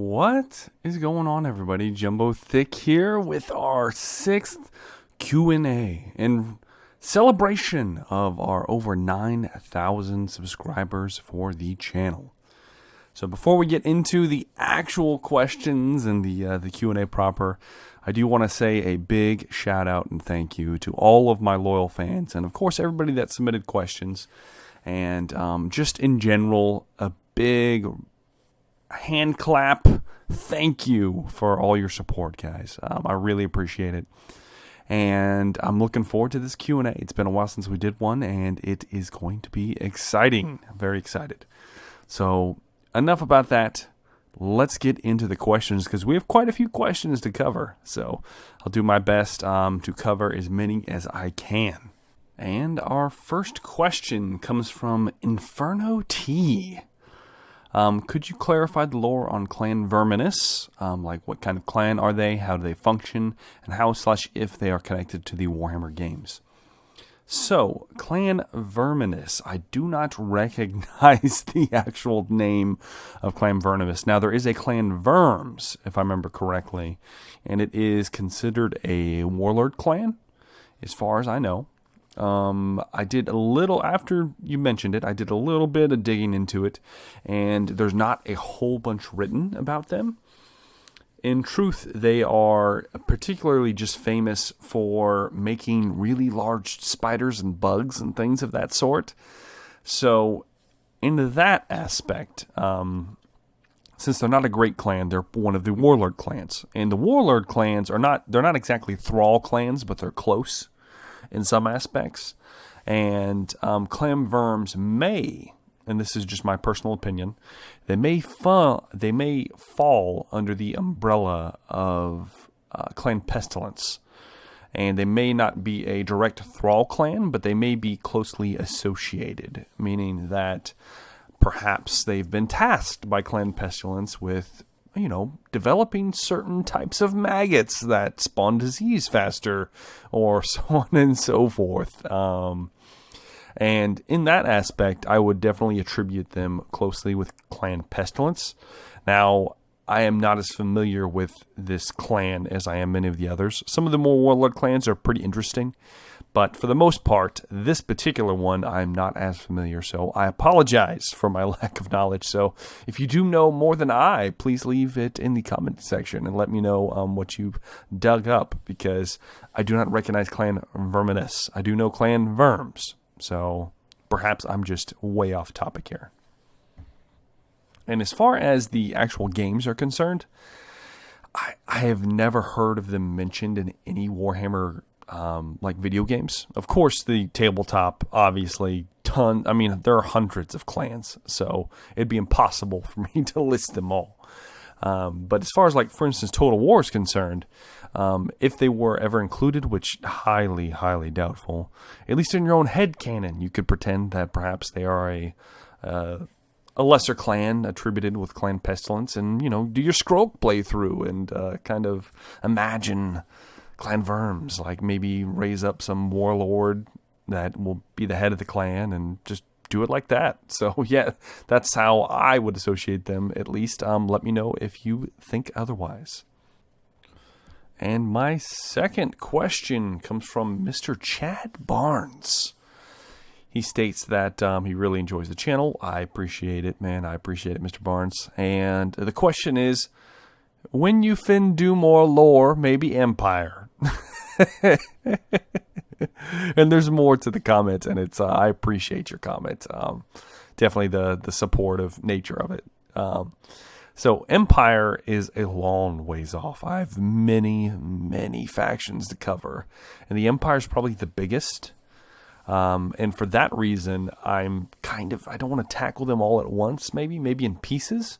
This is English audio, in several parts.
What is going on, everybody? Jumbo Thick here with our 6th Q&A in celebration of our over 9,000 subscribers for the channel. So before we get into the actual questions and the Q&A proper, I do want to say a big shout out and thank you to all of my loyal fans and of course everybody that submitted questions, and just in general a big hand clap thank you for all your support, guys. I really appreciate it, and I'm looking forward to this Q&A. It's been a while since we did one, and it is going to be exciting. I'm very excited. So enough about that. Let's get into the questions because we have quite a few questions to cover. So I'll do my best to cover as many as I can. And our first question comes from Inferno T. Could you clarify the lore on Clan Verminous? Like what kind of clan are they? How do they function? And how/if they are connected to the Warhammer games? So, Clan Verminous. I do not recognize the actual name of Clan Verminous. Now, there is a Clan Verms, if I remember correctly, and it is considered a warlord clan, as far as I know. I did a little, after you mentioned it, I did a little bit of digging into it, and there's not a whole bunch written about them. In truth, they are particularly just famous for making really large spiders and bugs and things of that sort. So, in that aspect, since they're not a great clan, they're one of the warlord clans. And the warlord clans they're not exactly thrall clans, but they're close in some aspects. And Clan Verms may, and this is just my personal opinion, they may fall under the umbrella of Clan Pestilence. And they may not be a direct thrall clan, but they may be closely associated, meaning that perhaps they've been tasked by Clan Pestilence with, developing certain types of maggots that spawn disease faster, or so on and so forth. And in that aspect, I would definitely attribute them closely with Clan Pestilence. Now, I am not as familiar with this clan as I am many of the others. Some of the more warlord clans are pretty interesting, but for the most part, this particular one, I'm not as familiar, so I apologize for my lack of knowledge. So if you do know more than I, please leave it in the comment section and let me know what you've dug up, because I do not recognize Clan Verminous. I do know Clan Verms, so perhaps I'm just way off topic here. And as far as the actual games are concerned, I have never heard of them mentioned in any Warhammer video games. Of course, the tabletop, obviously, there are hundreds of clans, so it'd be impossible for me to list them all. But as far as, for instance, Total War is concerned, if they were ever included, which highly, highly doubtful, at least in your own head canon, you could pretend that perhaps they are a lesser clan attributed with Clan Pestilence, and, do your Scroll playthrough and kind of imagine Clan Verms, maybe raise up some warlord that will be the head of the clan and just do it like that. So yeah, that's how I would associate them, at least. Let me know if you think otherwise. And my second question comes from Mr. Chad Barnes. He states that he really enjoys the channel. I appreciate it, man. I appreciate it, Mr. Barnes. And the question is, when you fin do more lore, maybe Empire? And there's more to the comment, and it's I appreciate your comment. Definitely the supportive nature of it. So Empire is a long ways off. I have many, many factions to cover, and the Empire is probably the biggest. And for that reason, I don't want to tackle them all at once, maybe in pieces.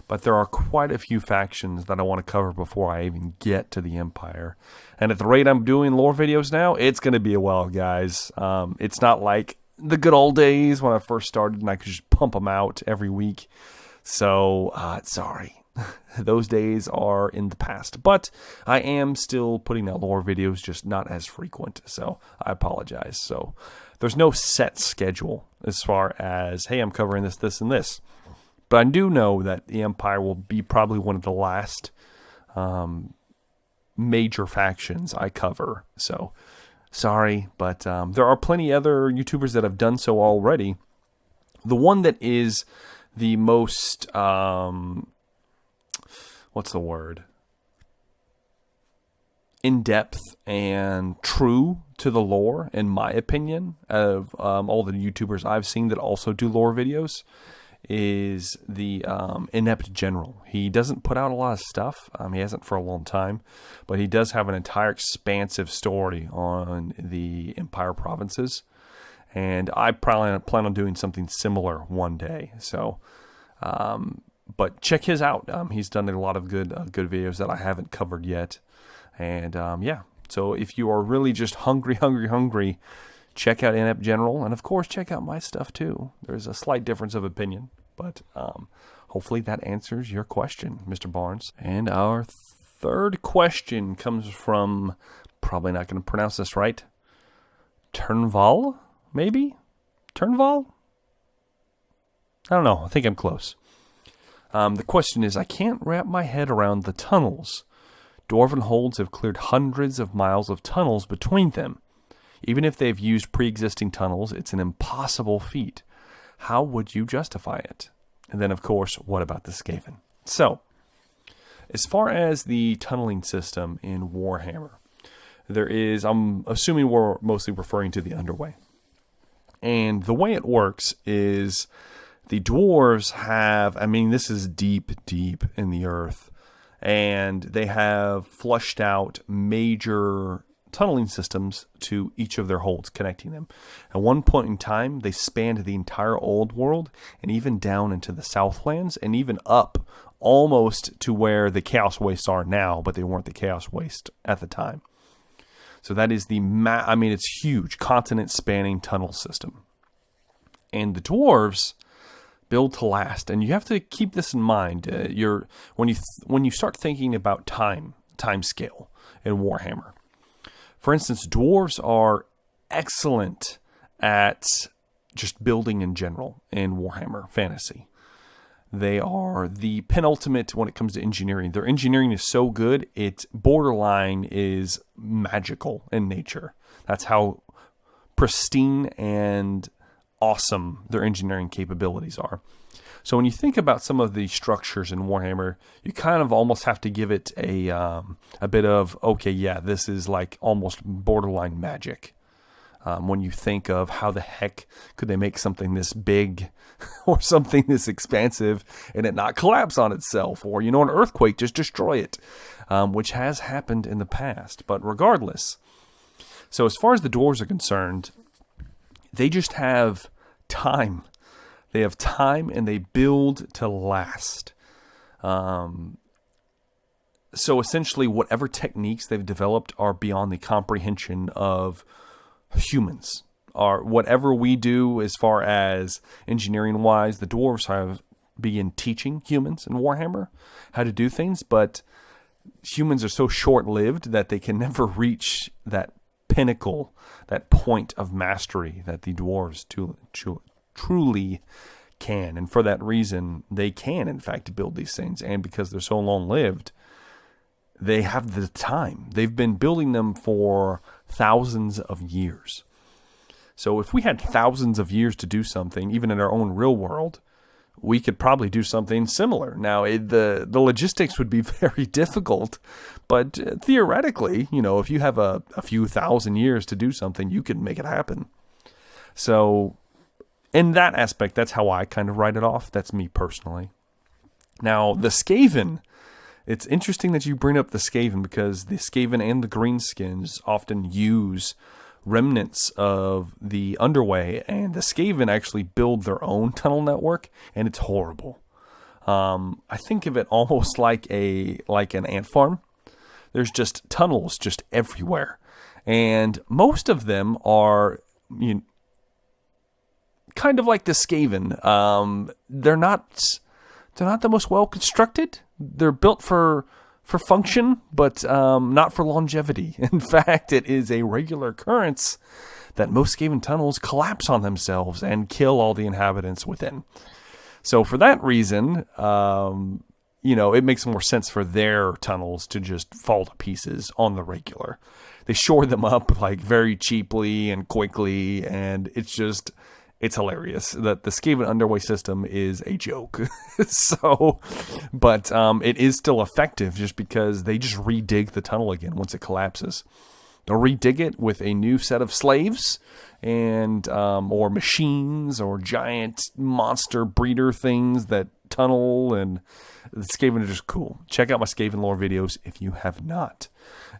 But there are quite a few factions that I want to cover before I even get to the Empire. And at the rate I'm doing lore videos now, it's going to be a while, guys. It's not like the good old days when I first started and I could just pump them out every week. So, sorry. Those days are in the past. But I am still putting out lore videos, just not as frequent. So, I apologize. So, there's no set schedule as far as, hey, I'm covering this, this, and this. But I do know that the Empire will be probably one of the last major factions I cover. So, sorry, but there are plenty other YouTubers that have done so already. The one that is the most, what's the word? In-depth and true to the lore, in my opinion, of all the YouTubers I've seen that also do lore videos, is the Inept General. He doesn't put out a lot of stuff. He hasn't for a long time, but he does have an entire expansive story on the Empire provinces, and I probably plan on doing something similar one day. So, but check his out. He's done a lot of good videos that I haven't covered yet. And, yeah, so if you are really just hungry, check out Inept General. And, of course, check out my stuff, too. There's a slight difference of opinion. But hopefully that answers your question, Mr. Barnes. And our third question comes from, probably not going to pronounce this right, Turnval, maybe? Turnval? I don't know. I think I'm close. The question is, I can't wrap my head around the tunnels. Dwarven holds have cleared hundreds of miles of tunnels between them. Even if they've used pre-existing tunnels, it's an impossible feat. How would you justify it? And then, of course, what about the Skaven? So, as far as the tunneling system in Warhammer, there is, I'm assuming we're mostly referring to the Underway. And the way it works is the dwarves have, I mean, this is deep in the earth. And they have flushed out major tunneling systems to each of their holds, connecting them. At one point in time, they spanned the entire old world and even down into the Southlands and even up almost to where the Chaos Wastes are now, but they weren't the Chaos Waste at the time. So that is the, it's huge, continent-spanning tunnel system. And the dwarves build to last, and you have to keep this in mind. When you start thinking about time scale in Warhammer. For instance, dwarves are excellent at just building in general in Warhammer Fantasy. They are the penultimate when it comes to engineering. Their engineering is so good, it borderline is magical in nature. That's how pristine and awesome their engineering capabilities are. So when you think about some of the structures in Warhammer, you kind of almost have to give it a bit of, okay, yeah, this is like almost borderline magic. When you think of how the heck could they make something this big or something this expansive and it not collapse on itself, or, an earthquake just destroy it, which has happened in the past. But regardless, so as far as the dwarves are concerned, they just have time. They have time and they build to last. So essentially, whatever techniques they've developed are beyond the comprehension of humans. Or whatever we do as far as engineering-wise, the dwarves have begun teaching humans in Warhammer how to do things, but humans are so short-lived that they can never reach that pinnacle, that point of mastery that the dwarves truly can. And for that reason, they can, in fact, build these things. And because they're so long-lived, they have the time. They've been building them for thousands of years. So if we had thousands of years to do something, even in our own real world, we could probably do something similar. Now, the logistics would be very difficult, but theoretically, if you have a few thousand years to do something, you can make it happen. So in that aspect, that's how I kind of write it off. That's me personally. Now, the Skaven, it's interesting that you bring up the Skaven, because the Skaven and the Greenskins often use remnants of the Underway, and the Skaven actually build their own tunnel network, and it's horrible. I think of it almost like an ant farm. There's just tunnels just everywhere, and most of them are kind of like the Skaven. They're not the most well constructed. They're built for function, but not for longevity. In fact, it is a regular occurrence that most Skaven tunnels collapse on themselves and kill all the inhabitants within. So for that reason, it makes more sense for their tunnels to just fall to pieces on the regular. They shore them up like very cheaply and quickly, and it's hilarious. That the Skaven underway system is a joke. But it is still effective just because they just redig the tunnel again once it collapses. They'll redig it with a new set of slaves and or machines or giant monster breeder things that tunnel, and the Skaven are just cool. Check out my Skaven lore videos if you have not.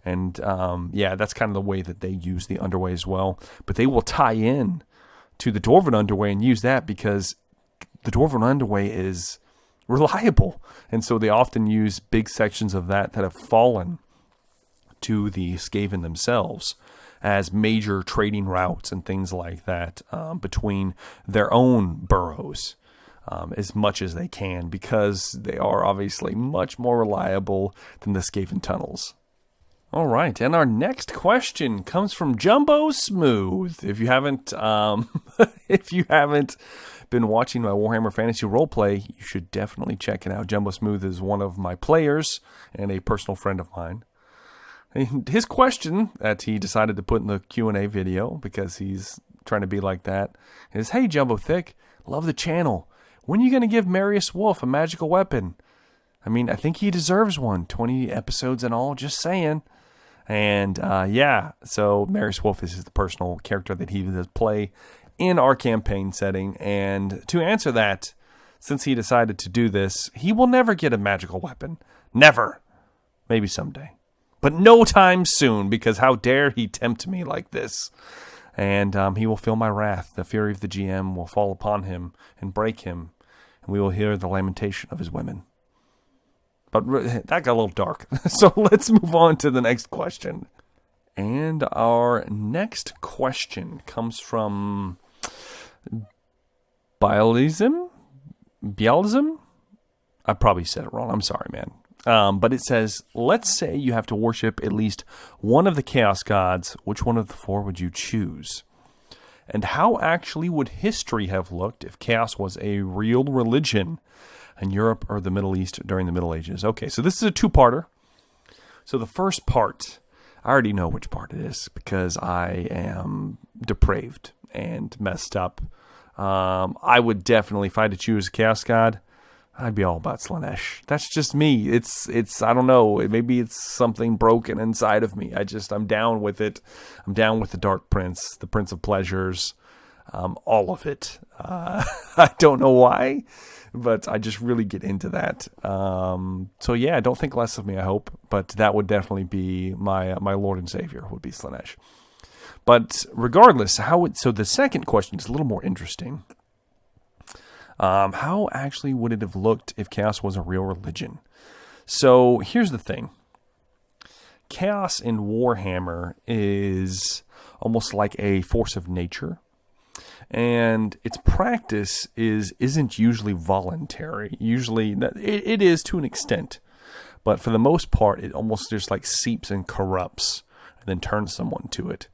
And that's kind of the way that they use the underway as well. But they will tie in to the Dwarven underway and use that because the Dwarven underway is reliable. And so they often use big sections of that have fallen to the Skaven themselves as major trading routes and things like that between their own burrows as much as they can, because they are obviously much more reliable than the Skaven tunnels. All right, and our next question comes from Jumbo Smooth. If you haven't been watching my Warhammer Fantasy Roleplay, you should definitely check it out. Jumbo Smooth is one of my players and a personal friend of mine. His question that he decided to put in the Q&A video, because he's trying to be like that, is, "Hey, Jumbo Thick, love the channel. When are you going to give Marius Wolf a magical weapon? I mean, I think he deserves one. 20 episodes and all, just saying." And so Marius Wolf is the personal character that he does play in our campaign setting. And to answer that, since he decided to do this, he will never get a magical weapon. Never. Maybe someday. But no time soon, because how dare he tempt me like this? And he will feel my wrath. The fury of the GM will fall upon him and break him, and we will hear the lamentation of his women. But that got a little dark. So let's move on to the next question. And our next question comes from Bialism? I probably said it wrong. I'm sorry, man. But it says, let's say you have to worship at least one of the Chaos Gods. Which one of the four would you choose? And how actually would history have looked if Chaos was a real religion in Europe or the Middle East during the Middle Ages? Okay, so this is a two-parter. So the first part, I already know which part it is because I am depraved and messed up. I would definitely, if I had to choose a Chaos God, I'd be all about Slaanesh. That's just me. It's I don't know. Maybe it's something broken inside of me. I'm down with it. I'm down with the Dark Prince, the Prince of Pleasures, all of it. I don't know why, but I just really get into that. So yeah, don't think less of me, I hope. But that would definitely be my Lord and Savior, would be Slaanesh. But regardless, so the second question is a little more interesting. How actually would it have looked if Chaos was a real religion? So here's the thing. Chaos in Warhammer is almost like a force of nature. And its practice isn't usually voluntary. Usually, it is to an extent. But for the most part, it almost just like seeps and corrupts and then turns someone to it.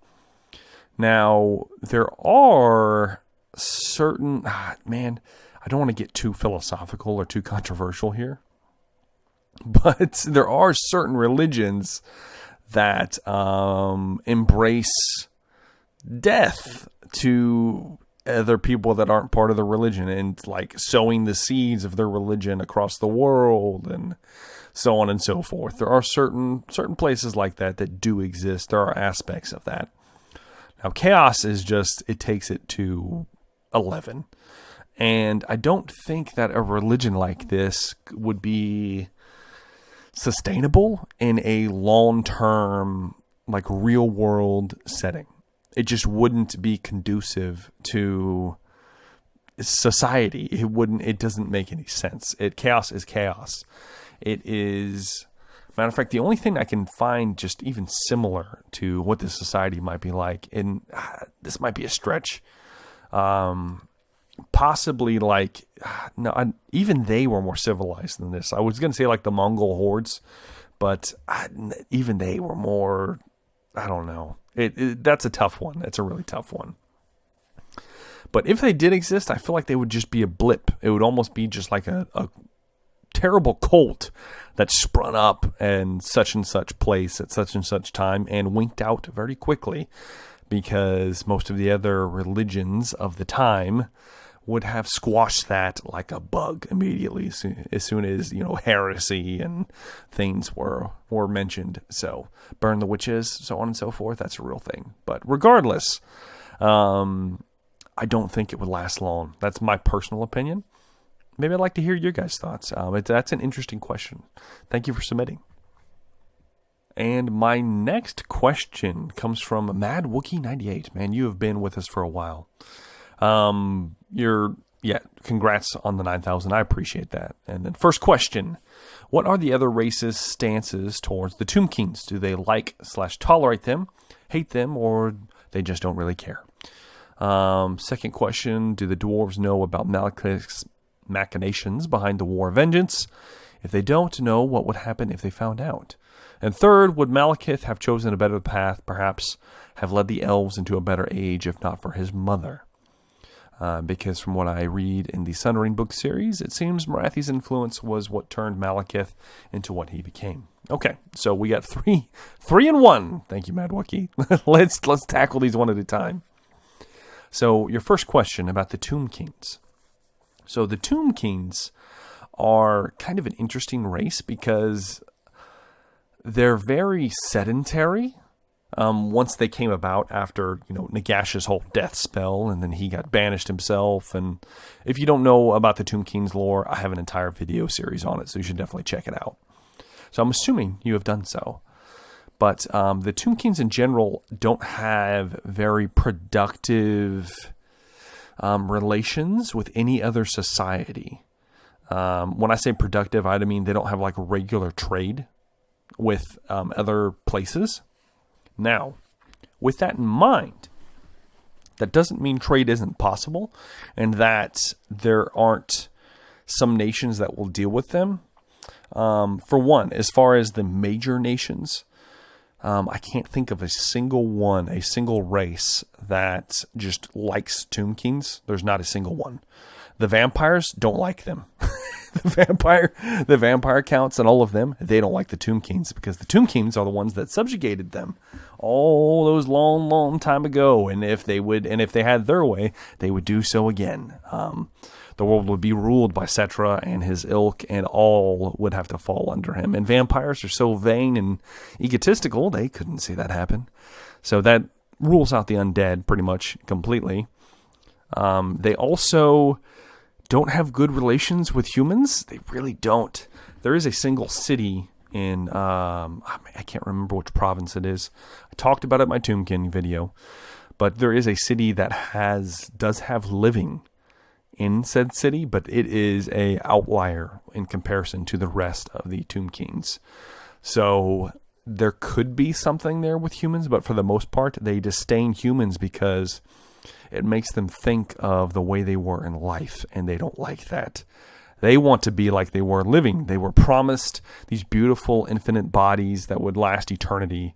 Now, there are certain... I don't want to get too philosophical or too controversial here, but there are certain religions that embrace death to other people that aren't part of the religion, and like sowing the seeds of their religion across the world and so on and so forth. There are certain places like that do exist. There are aspects of that. Now, Chaos is just, it takes it to 11. And I don't think that a religion like this would be sustainable in a long-term, like real-world setting. It just wouldn't be conducive to society. It doesn't make any sense. Chaos is chaos. It is, matter of fact, the only thing I can find just even similar to what this society might be like, and this might be a stretch, possibly like, no, even they were more civilized than this. I was going to say like the Mongol hordes, but even they were more, I don't know. That's a tough one. That's a really tough one. But if they did exist, I feel like they would just be a blip. It would almost be just like a terrible cult that sprung up in such and such place at such and such time and winked out very quickly, because most of the other religions of the time would have squashed that like a bug immediately as soon as, heresy and things were mentioned. So burn the witches, so on and so forth. That's a real thing. But regardless, I don't think it would last long. That's my personal opinion. Maybe I'd like to hear your guys' thoughts. That's an interesting question. Thank you for submitting. And my next question comes from MadWookie98. Man, you have been with us for a while. Congrats on the 9,000. I appreciate that. And then first question, what are the other races' stances towards the Tomb Kings? Do they like/tolerate them, hate them, or they just don't really care? Second question, do the dwarves know about Malekith's machinations behind the War of Vengeance? If they don't know, what would happen if they found out? And third, would Malekith have chosen a better path, perhaps have led the elves into a better age if not for his mother? Because from what I read in the Sun Ring book series, it seems Marathi's influence was what turned Malekith into what he became. Okay, so we got three and one. Thank you, MadWookie. Let's tackle these one at a time. So your first question about the Tomb Kings. So the Tomb Kings are kind of an interesting race because they're very sedentary. Once they came about after, Nagash's whole death spell, and then he got banished himself. And if you don't know about the Tomb Kings lore, I have an entire video series on it, so you should definitely check it out. So I'm assuming you have done so. But the Tomb Kings in general don't have very productive relations with any other society. When I say productive, I mean they don't have like regular trade with other places. Now, with that in mind, that doesn't mean trade isn't possible and that there aren't some nations that will deal with them. For one, as far as the major nations, I can't think of a single race that just likes Tomb Kings. There's not a single one. The vampires don't like them. the vampire counts and all of them, they don't like the Tomb Kings because the Tomb Kings are the ones that subjugated them all those long, long time ago. And if they had their way, they would do so again. The world would be ruled by Cetra and his ilk, and all would have to fall under him. And vampires are so vain and egotistical, they couldn't see that happen. So that rules out the undead pretty much completely. They also don't have good relations with humans. They really don't. There is a single city in, I can't remember which province it is. I talked about it in my Tomb King video. But there is a city that does have living in said city, but it is a outlier in comparison to the rest of the Tomb Kings. So there could be something there with humans, but for the most part, they disdain humans because it makes them think of the way they were in life, and they don't like that. They want to be like they were living. They were promised these beautiful infinite bodies that would last eternity.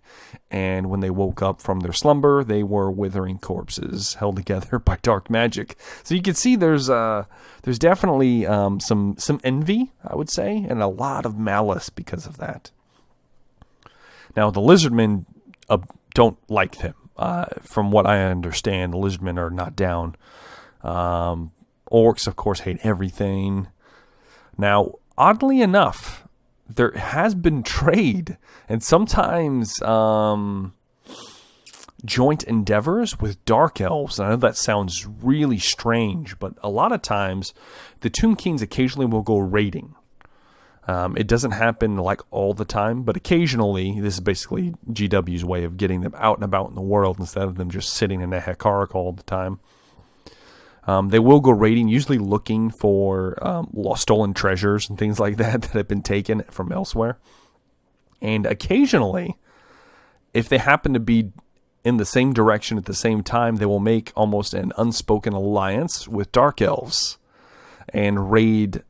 And when they woke up from their slumber, they were withering corpses held together by dark magic. So you can see there's definitely some envy, I would say, and a lot of malice because of that. Now, the lizardmen don't like them. From what I understand, the lizardmen are not down. Orcs, of course, hate everything. Now, oddly enough, there has been trade and sometimes joint endeavors with dark elves. And I know that sounds really strange, but a lot of times the Tomb Kings occasionally will go raiding. It doesn't happen like all the time, but occasionally, this is basically GW's way of getting them out and about in the world instead of them just sitting in a Hekarok all the time. They will go raiding, usually looking for lost stolen treasures and things like that have been taken from elsewhere. And occasionally, if they happen to be in the same direction at the same time, they will make almost an unspoken alliance with dark elves and raid,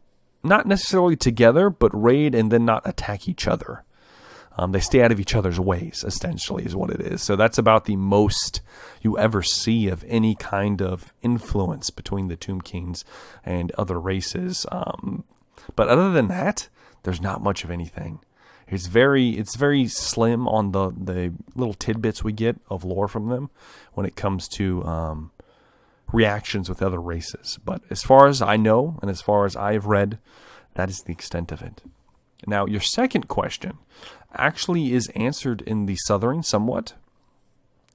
not necessarily together, but raid and then not attack each other. They stay out of each other's ways, essentially, is what it is. So that's about the most you ever see of any kind of influence between the Tomb Kings and other races. But other than that, there's not much of anything. It's very slim on the little tidbits we get of lore from them when it comes to reactions with other races. But as far as I know, and as far as I've read, that is the extent of it. Now, your second question actually is answered in the Southering somewhat.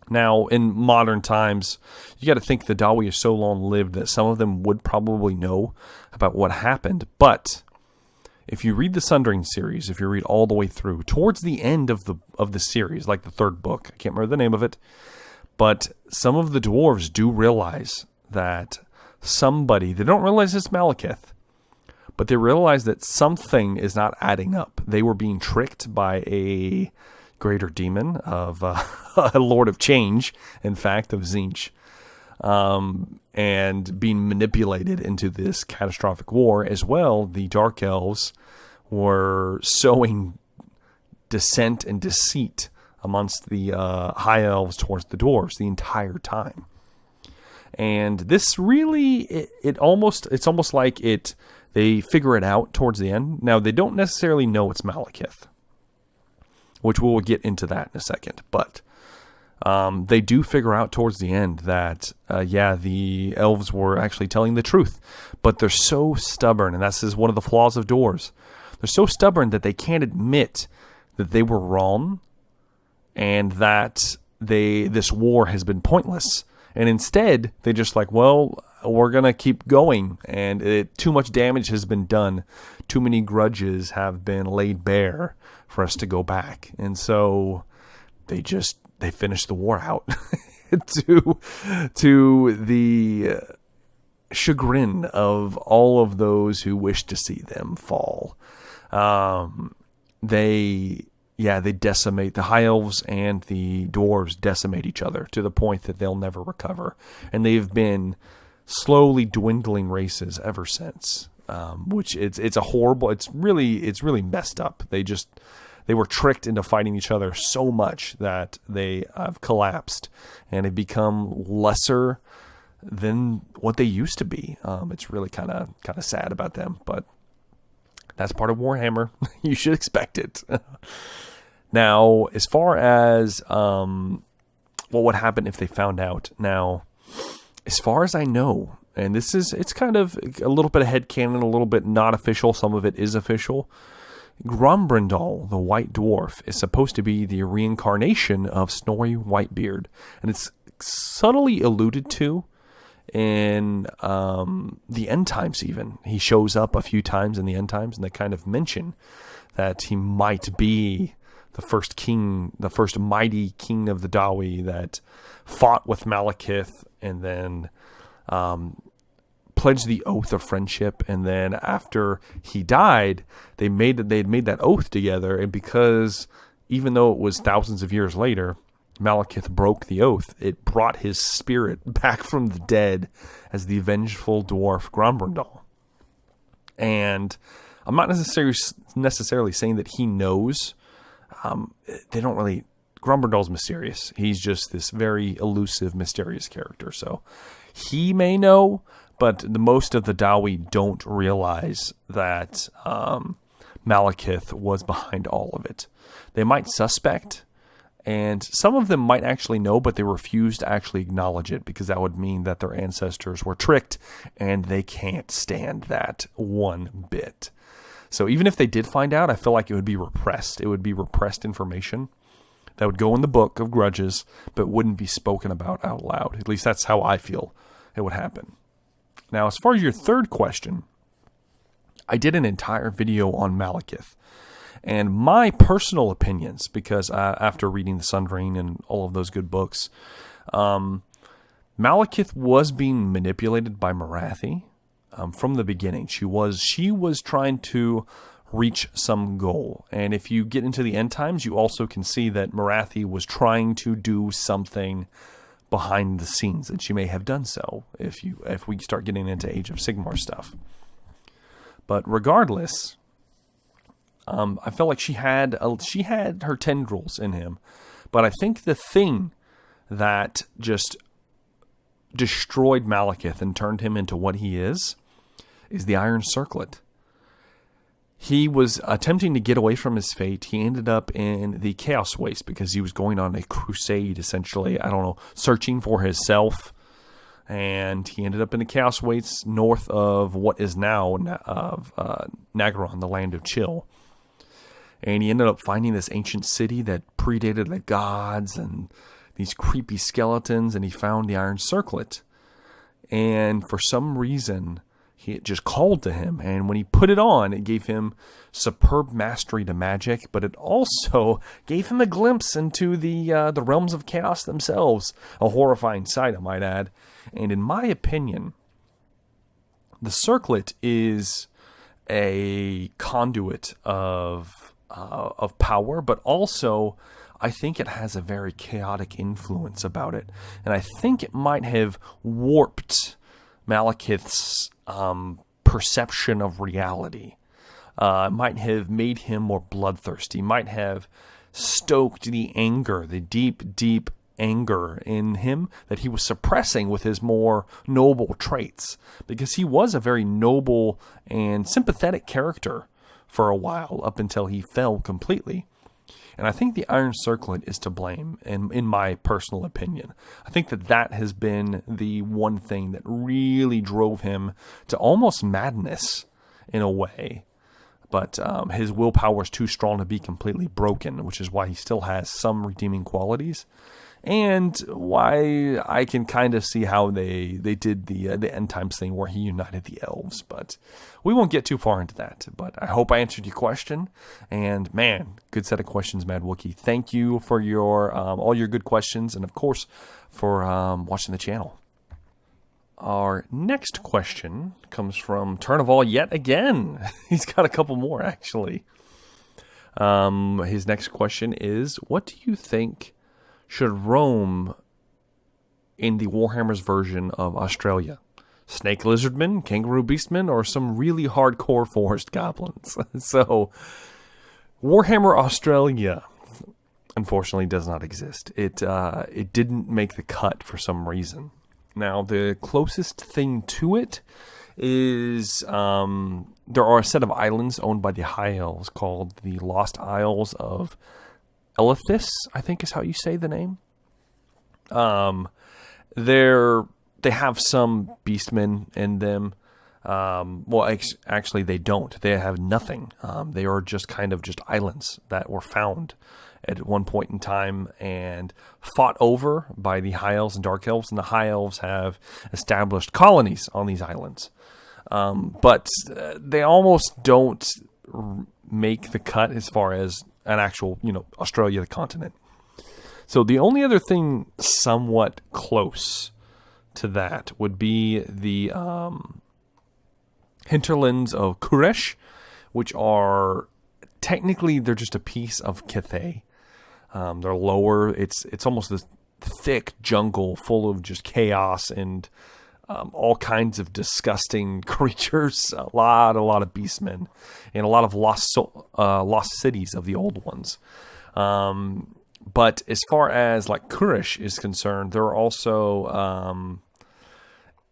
Now, in modern times, you got to think the Dawi are so long-lived that some of them would probably know about what happened. But if you read the Sundering series, if you read all the way through, towards the end of the series, like the third book, I can't remember the name of it, but some of the dwarves do realize that they don't realize it's Malekith, but they realize that something is not adding up. They were being tricked by a greater demon of a Lord of Change, in fact, of Tzeentch, and being manipulated into this catastrophic war. As well, the Dark Elves were sowing dissent and deceit amongst the High Elves towards the Dwarves the entire time. And this really, it's almost like they figure it out towards the end. Now, they don't necessarily know it's Malekith, which we'll get into that in a second. But they do figure out towards the end that, the elves were actually telling the truth. But they're so stubborn, and that's one of the flaws of dwarves. They're so stubborn that they can't admit that they were wrong and that this war has been pointless. And instead, they just like, well, we're going to keep going. And too much damage has been done. Too many grudges have been laid bare for us to go back. And so they finished the war out to the chagrin of all of those who wish to see them fall. They decimate, the High Elves and the Dwarves decimate each other to the point that they'll never recover. And they've been slowly dwindling races ever since, which it's a horrible, it's really messed up. They were tricked into fighting each other so much that they have collapsed and have become lesser than what they used to be. It's really kind of sad about them, but that's part of Warhammer. You should expect it. Now, as far as what would happen if they found out. Now, as far as I know, and it's kind of a little bit of headcanon, a little bit not official, some of it is official. Grombrindal, the White Dwarf, is supposed to be the reincarnation of Snorri Whitebeard. And it's subtly alluded to in the End Times even. He shows up a few times in the End Times, and they kind of mention that he might be the first king, the first mighty king of the Dawi that fought with Malekith and then pledged the oath of friendship. And then after he died, they had made that oath together. And because even though it was thousands of years later, Malekith broke the oath, it brought his spirit back from the dead as the vengeful dwarf Grombrindal. And I'm not necessarily saying that he knows. They don't really. Grombrindal's mysterious. He's just this very elusive, mysterious character. So he may know, but most of the Dawi don't realize that Malekith was behind all of it. They might suspect, and some of them might actually know, but they refuse to actually acknowledge it because that would mean that their ancestors were tricked, and they can't stand that one bit. So even if they did find out, I feel like it would be repressed. It would be repressed information that would go in the book of grudges, but wouldn't be spoken about out loud. At least that's how I feel it would happen. Now, as far as your third question, I did an entire video on Malekith. And my personal opinions, because after reading the Sundering and all of those good books, Malekith was being manipulated by Morathi. From the beginning, she was trying to reach some goal. And if you get into the End Times, you also can see that Morathi was trying to do something behind the scenes, and she may have done so if we start getting into Age of Sigmar stuff. But regardless, I felt like she had her tendrils in him, but I think the thing that just destroyed Malekith and turned him into what he is the Iron Circlet. He was attempting to get away from his fate. He ended up in the Chaos Waste because he was going on a crusade, essentially. I don't know, searching for himself. And he ended up in the Chaos Wastes north of what is now Nagaron, the land of Chill. And he ended up finding this ancient city that predated the gods and these creepy skeletons. And he found the Iron Circlet. And for some reason, it just called to him, and when he put it on, it gave him superb mastery to magic, but it also gave him a glimpse into the realms of chaos themselves. A horrifying sight, I might add. And in my opinion, the circlet is a conduit of power, but also I think it has a very chaotic influence about it, and I think it might have warped Malekith's perception of reality. Might have made him more bloodthirsty, might have stoked the anger, the deep, deep anger in him that he was suppressing with his more noble traits, because he was a very noble and sympathetic character for a while, up until he fell completely. And I think the Iron Circlet is to blame, in my personal opinion. I think that has been the one thing that really drove him to almost madness in a way. But his willpower is too strong to be completely broken, which is why he still has some redeeming qualities. And why I can kind of see how they did the end times thing where he united the elves. But we won't get too far into that. But I hope I answered your question. And man, good set of questions, Mad Wookie. Thank you for your all your good questions, and of course for watching the channel. Our next question comes from Turnival yet again. He's got a couple more actually. His next question is, what do you think should roam in the Warhammer's version of Australia? Snake lizardmen, kangaroo beastmen, or some really hardcore forest goblins? So, Warhammer Australia, unfortunately, does not exist. It didn't make the cut for some reason. Now, the closest thing to it is there are a set of islands owned by the High Elves called the Lost Isles of Elves, I think is how you say the name. They have some beastmen in them. Actually, they don't. They have nothing. They are just kind of just islands that were found at one point in time and fought over by the High Elves and Dark Elves, and the High Elves have established colonies on these islands. But they almost don't make the cut as far as an actual, Australia, the continent. So the only other thing somewhat close to that would be the hinterlands of Kuresh, which are technically they're just a piece of Cathay. They're lower. It's almost this thick jungle full of just chaos and all kinds of disgusting creatures. A lot of beastmen, and a lot of lost cities of the old ones. But as far as like Kuresh is concerned, there are also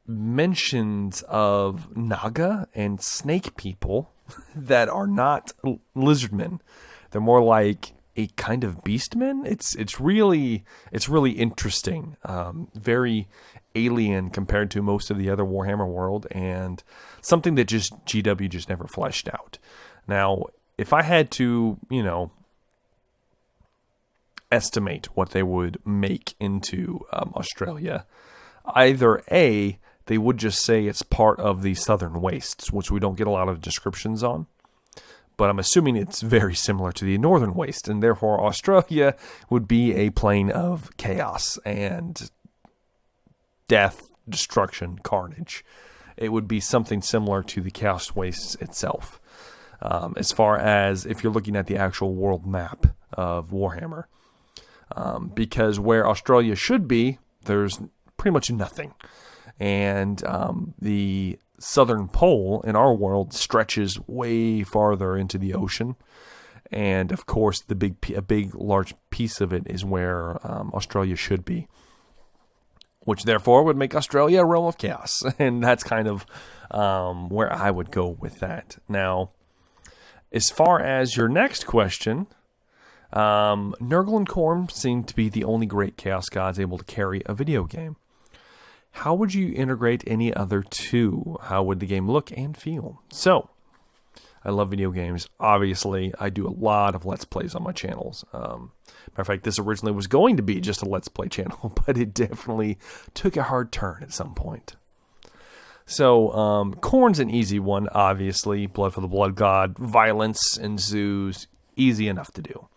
mentions of Naga and snake people that are not lizardmen. They're more like a kind of beastmen. It's really interesting. Very alien compared to most of the other Warhammer world, and something that just GW just never fleshed out. Now, if I had to, estimate what they would make into Australia, either A, they would just say it's part of the Southern Wastes, which we don't get a lot of descriptions on. But I'm assuming it's very similar to the Northern Waste, and therefore Australia would be a plane of chaos and death, destruction, carnage. It would be something similar to the Chaos Wastes itself, as far as if you're looking at the actual world map of Warhammer. Because where Australia should be, there's pretty much nothing. And the southern pole in our world stretches way farther into the ocean. And of course, a big, large piece of it is where Australia should be, which therefore would make Australia a realm of chaos. And that's kind of where I would go with that. Now, as far as your next question, Nurgle and Khorne seem to be the only great Chaos Gods able to carry a video game. How would you integrate any other two? How would the game look and feel? So, I love video games. Obviously, I do a lot of Let's Plays on my channels. Matter of fact, this originally was going to be just a Let's Play channel, but it definitely took a hard turn at some point. So, Khorne's an easy one, obviously. Blood for the Blood God, violence ensues, easy enough to do.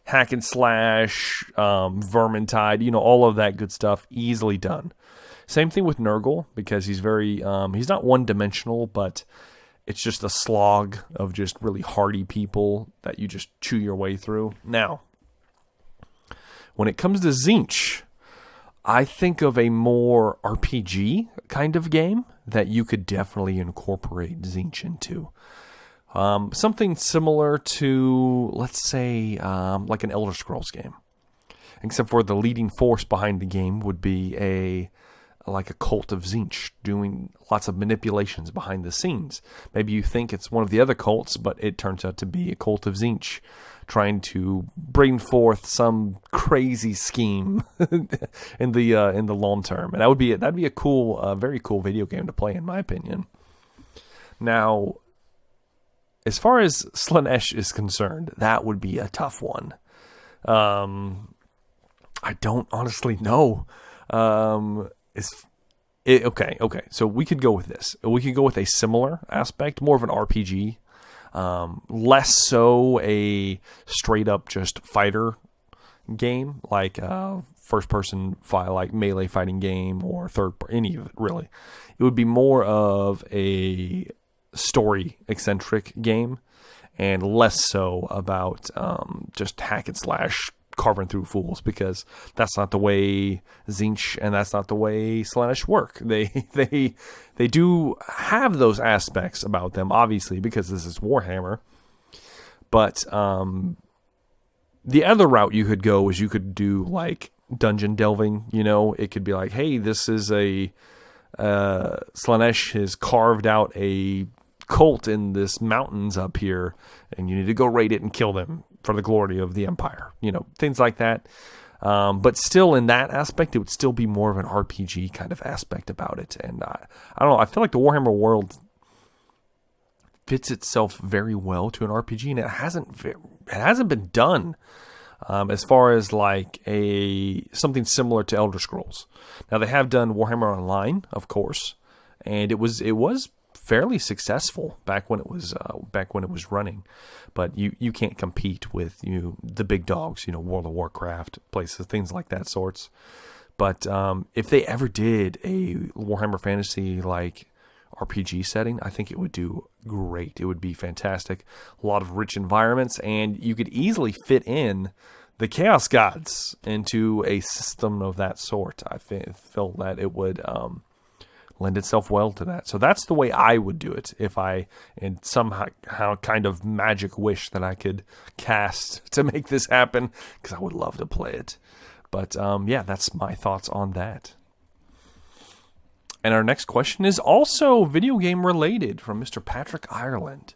Hack and slash, Vermintide, all of that good stuff, easily done. Same thing with Nurgle, because he's he's not one-dimensional, but it's just a slog of just really hardy people that you just chew your way through. Now, when it comes to Tzeentch, I think of a more RPG kind of game that you could definitely incorporate Tzeentch into. Something similar to, let's say, like an Elder Scrolls game. Except for the leading force behind the game would be like a cult of Tzeentch, doing lots of manipulations behind the scenes. Maybe you think it's one of the other cults, but it turns out to be a cult of Tzeentch, trying to bring forth some crazy scheme in the long term. And that'd be a cool, very cool video game to play, in my opinion. Now, as far as Slaanesh is concerned, that would be a tough one. I don't honestly know. Okay. So we could go with this. We could go with a similar aspect, more of an RPG. Less so a straight up just fighter game, like first person like melee fighting game or any of it really. It would be more of a story eccentric game and less so about just hack and slash carving through fools, because that's not the way Tzeentch and that's not the way Slaanesh work. They do have those aspects about them, obviously, because this is Warhammer. But the other route you could go is you could do like dungeon delving. It could be like, hey, this is Slaanesh has carved out a cult in this mountains up here, and you need to go raid it and kill them for the glory of the Empire. Things like that. But still, in that aspect, it would still be more of an RPG kind of aspect about it. And I don't know, I feel like the Warhammer world fits itself very well to an RPG, and it hasn't been done as far as like something similar to Elder Scrolls. Now, they have done Warhammer Online, of course, and it was fairly successful back when it was running, but you can't compete with the big dogs, World of Warcraft, places, things like that sorts. But if they ever did a Warhammer Fantasy like RPG setting, I think it would do great. It would be fantastic. A lot of rich environments, and you could easily fit in the Chaos Gods into a system of that sort. I feel that it would lend itself well to that. So that's the way I would do it if I, in somehow kind of magic wish that I could cast to make this happen, because I would love to play it. But yeah, that's my thoughts on that. And our next question is also video game related, from Mr. Patrick Ireland.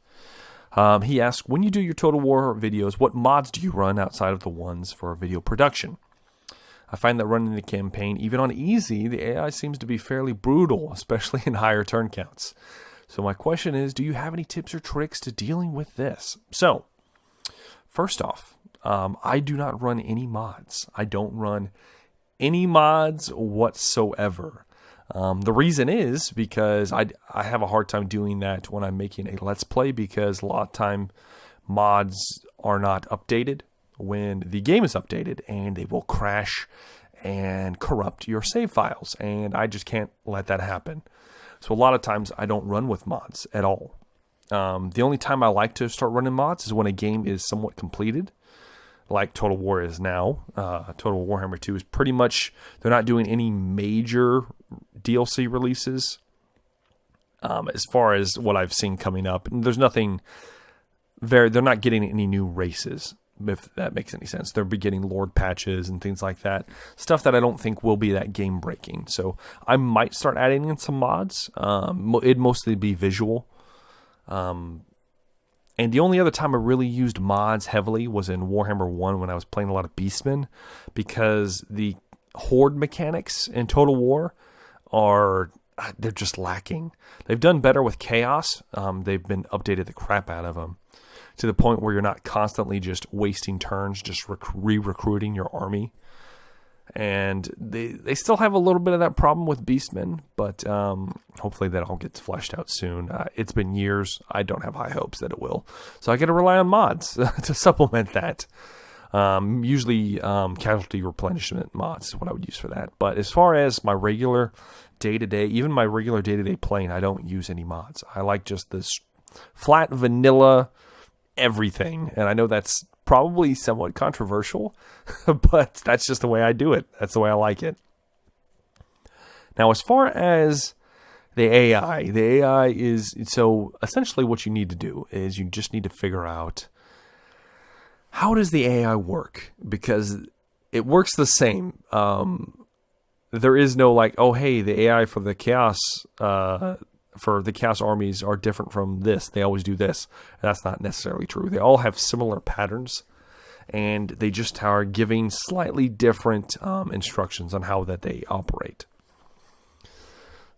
He asked, when you do your Total War videos, what mods do you run outside of the ones for video production? I find that running the campaign, even on easy, the AI seems to be fairly brutal, especially in higher turn counts. So my question is, do you have any tips or tricks to dealing with this? So, first off, I do not run any mods. I don't run any mods whatsoever. The reason is because I have a hard time doing that when I'm making a Let's Play, because a lot of time mods are not updated when the game is updated, and they will crash and corrupt your save files, and I just can't let that happen. So a lot of times I don't run with mods at all. The only time I like to start running mods is when a game is somewhat completed, like Total War is now. Total Warhammer 2 is pretty much, they're not doing any major DLC releases. as far as what I've seen coming up. And there's nothing they're not getting any new races, if that makes any sense. They're getting Lord patches and things like that. Stuff that I don't think will be that game breaking. So I might start adding in some mods. It'd mostly be visual. And the only other time I really used mods heavily was in Warhammer 1 when I was playing a lot of Beastmen, because the horde mechanics in Total War they're just lacking. They've done better with Chaos. They've been updated the crap out of them to the point where you're not constantly just wasting turns, just re-recruiting your army. And they still have a little bit of that problem with Beastmen, but hopefully that all gets fleshed out soon. It's been years. I don't have high hopes that it will. So I got to rely on mods to supplement that. Usually casualty replenishment mods is what I would use for that. But as far as my regular day-to-day, even my regular day-to-day playing, I don't use any mods. I like just this flat vanilla everything. And I know that's probably somewhat controversial, but that's just the way I do it. That's the way I like it. Now, as far as the AI is, so essentially what you need to do is you just need to figure out, how does the AI work? Because it works the same. There is no like, oh, hey, the AI for the chaos armies are different from this. They always do this. That's not necessarily true. They all have similar patterns, and they just are giving slightly different instructions on how that they operate.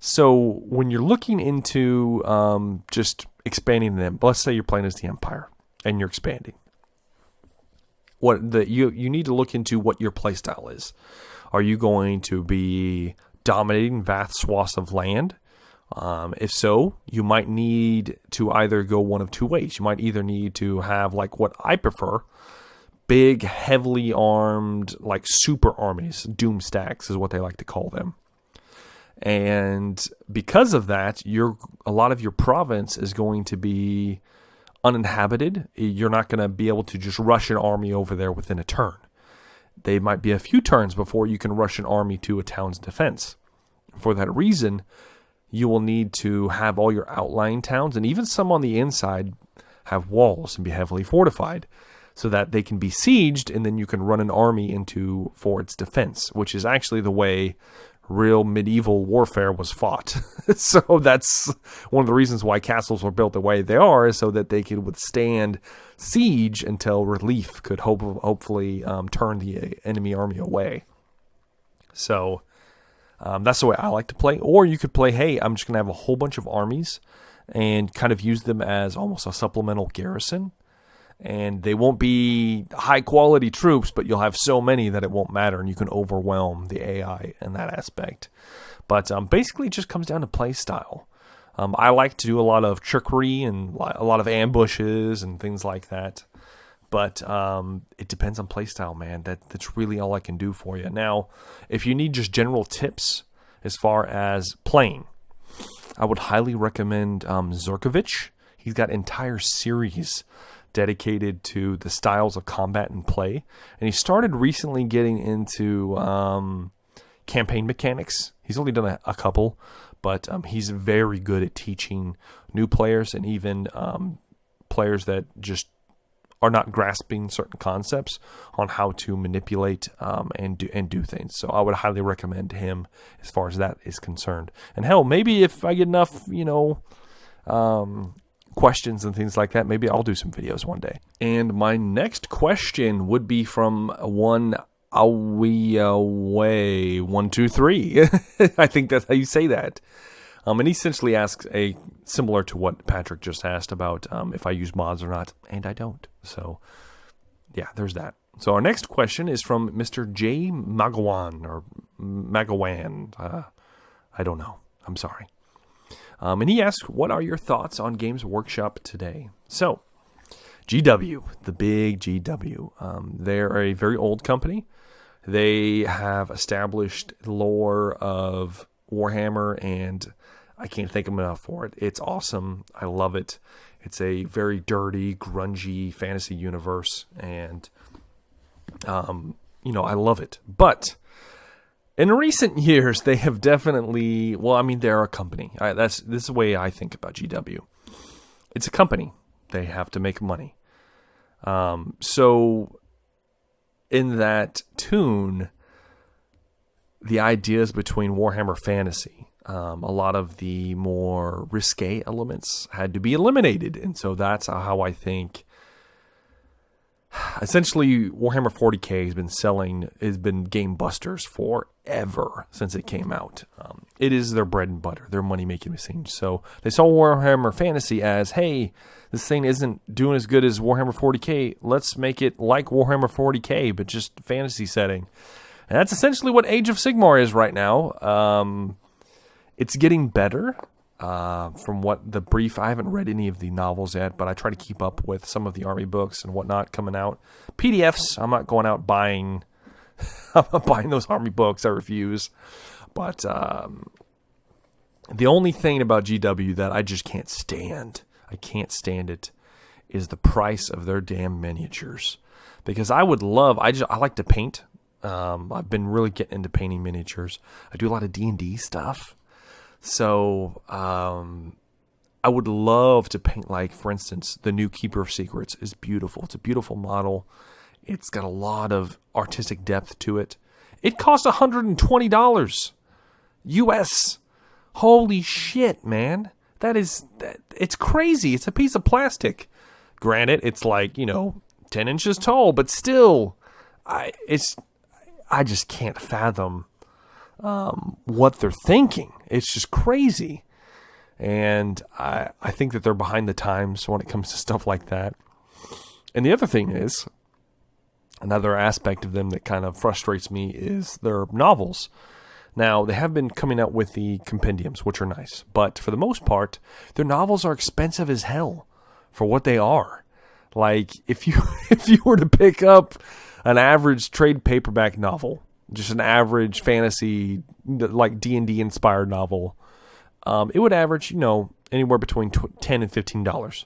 So when you're looking into just expanding them, let's say you're playing as the Empire and you're expanding. You need to look into what your playstyle is. Are you going to be dominating vast swaths of land? If so, you might need to either go one of two ways. You might either need to have, like what I prefer, big, heavily armed, like super armies. Doom stacks is what they like to call them. And because of that, a lot of your province is going to be uninhabited. You're not going to be able to just rush an army over there within a turn. They might be a few turns before you can rush an army to a town's defense. For that reason, you will need to have all your outlying towns, and even some on the inside, have walls and be heavily fortified, so that they can be sieged, and then you can run an army for its defense, which is actually the way real medieval warfare was fought. So that's one of the reasons why castles were built the way they are, is so that they could withstand siege until relief could hopefully turn the enemy army away. So that's the way I like to play. Or you could play, hey, I'm just going to have a whole bunch of armies and kind of use them as almost a supplemental garrison. And they won't be high-quality troops, but you'll have so many that it won't matter, and you can overwhelm the AI in that aspect. But basically, it just comes down to play style. I like to do a lot of trickery and a lot of ambushes and things like that. But it depends on play style, man. That's really all I can do for you. Now, if you need just general tips as far as playing, I would highly recommend Zurkovich. He's got entire series dedicated to the styles of combat and play. And he started recently getting into campaign mechanics. He's only done a couple, but he's very good at teaching new players and even players that just are not grasping certain concepts on how to manipulate and do things. So I would highly recommend him as far as that is concerned. And hell, maybe if I get enough, questions and things like that, maybe I'll do some videos one day. And my next question would be from one Away123. I think that's how you say that. And he essentially asks similar to what Patrick just asked about if I use mods or not, and I don't. So yeah, there's that. So our next question is from Mr. J. Magawan or Magawan. I don't know. I'm sorry. And he asked, what are your thoughts on Games Workshop today? So, GW, the big GW. They're a very old company. They have established lore of Warhammer, and I can't thank them enough for it. It's awesome. I love it. It's a very dirty, grungy fantasy universe, and, I love it. But In recent years, they have definitely, well, I mean, they're a company. This is the way I think about GW. It's a company. They have to make money. So in that tune, the ideas between Warhammer Fantasy, a lot of the more risque elements had to be eliminated. And so that's how I think, essentially, Warhammer 40K has been game busters forever since it came out. It is their bread and butter, their money-making machine. So they saw Warhammer Fantasy as, hey, this thing isn't doing as good as Warhammer 40K. Let's make it like Warhammer 40K, but just fantasy setting. And that's essentially what Age of Sigmar is right now. It's getting better. From what the brief, I haven't read any of the novels yet, but I try to keep up with some of the army books and whatnot coming out. PDFs, I'm not going out buying. I'm not buying those army books. I refuse. But the only thing about GW that I just can't stand, it, is the price of their damn miniatures. Because I like to paint. I've been really getting into painting miniatures. I do a lot of D&D stuff. So, I would love to paint, like, for instance, the new Keeper of Secrets is beautiful. It's a beautiful model. It's got a lot of artistic depth to it. It cost $120 US. Holy shit, man. It's crazy. It's a piece of plastic. Granted, it's like, 10 inches tall, but still, I just can't fathom what they're thinking. It's just crazy. And I think that they're behind the times when it comes to stuff like that. And the other thing is, another aspect of them that kind of frustrates me is their novels. Now, they have been coming out with the compendiums, which are nice. But for the most part, their novels are expensive as hell for what they are. Like, if you were to pick up an average trade paperback novel, just an average fantasy, like D&D inspired novel, it would average, anywhere between $10 and $15.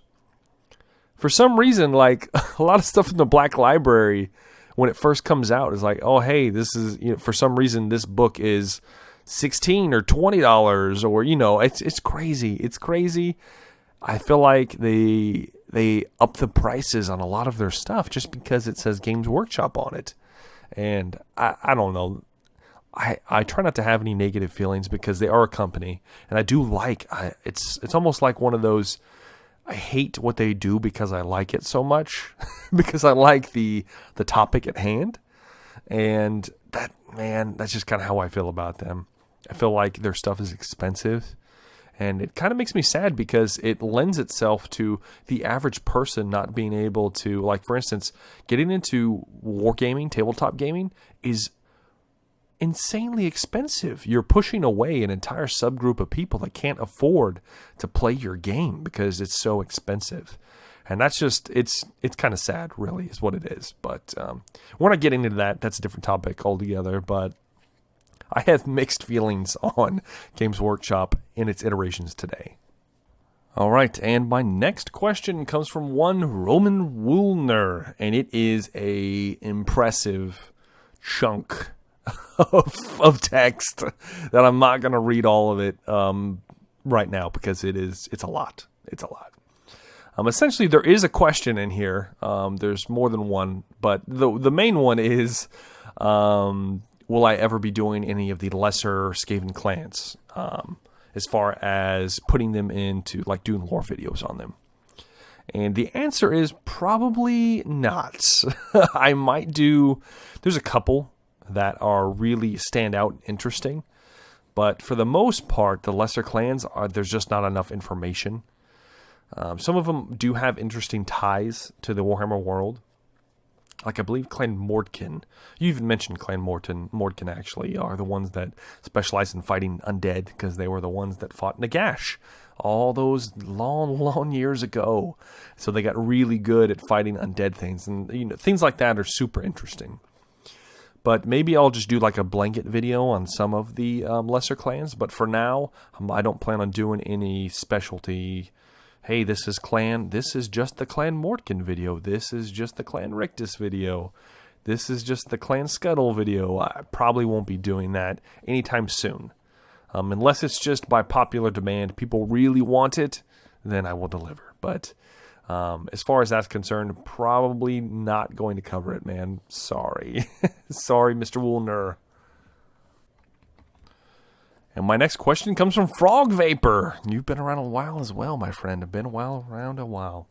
For some reason, like, a lot of stuff in the Black Library, when it first comes out, is like, oh, hey, this is, for some reason, this book is $16 or $20, or, it's crazy. It's crazy. I feel like they up the prices on a lot of their stuff just because it says Games Workshop on it. And I don't know. I try not to have any negative feelings because they are a company, and I do it's almost like one of those, I hate what they do because I like it so much, because I like the topic at hand, and that's just kind of how I feel about them. I feel like their stuff is expensive, and it kind of makes me sad because it lends itself to the average person not being able to, like, for instance, getting into wargaming, tabletop gaming is insanely expensive. You're pushing away an entire subgroup of people that can't afford to play your game because it's so expensive. And that's just, it's kind of sad, really, is what it is. But we're not getting into that. That's a different topic altogether. But I have mixed feelings on Games Workshop in its iterations today. All right, and my next question comes from one Roman Woolner, and it is a impressive chunk of text that I'm not going to read all of it right now because it's a lot. It's a lot. Essentially, there is a question in here. There's more than one, but the main one is, will I ever be doing any of the lesser Skaven clans, as far as putting them into, like, doing lore videos on them? And the answer is probably not. I might do, there's a couple that are really stand out and interesting, but for the most part, the lesser clans, there's just not enough information. Some of them do have interesting ties to the Warhammer world. Like, I believe Clan Mordkin, you even mentioned Clan Mordkin actually, are the ones that specialize in fighting undead, because they were the ones that fought Nagash all those long years ago. So they got really good at fighting undead things, and things like that are super interesting. But maybe I'll just do like a blanket video on some of the lesser clans. But for now, I don't plan on doing any specialty. Hey, this is just the Clan Mordkin video. This is just the Clan Rictus video. This is just the Clan Scuttle video. I probably won't be doing that anytime soon. Unless it's just by popular demand, people really want it, then I will deliver. But as far as that's concerned, probably not going to cover it, man. Sorry. Sorry, Mr. Woolner. And my next question comes from Frog Vapor. You've been around a while as well, my friend. I've been around a while.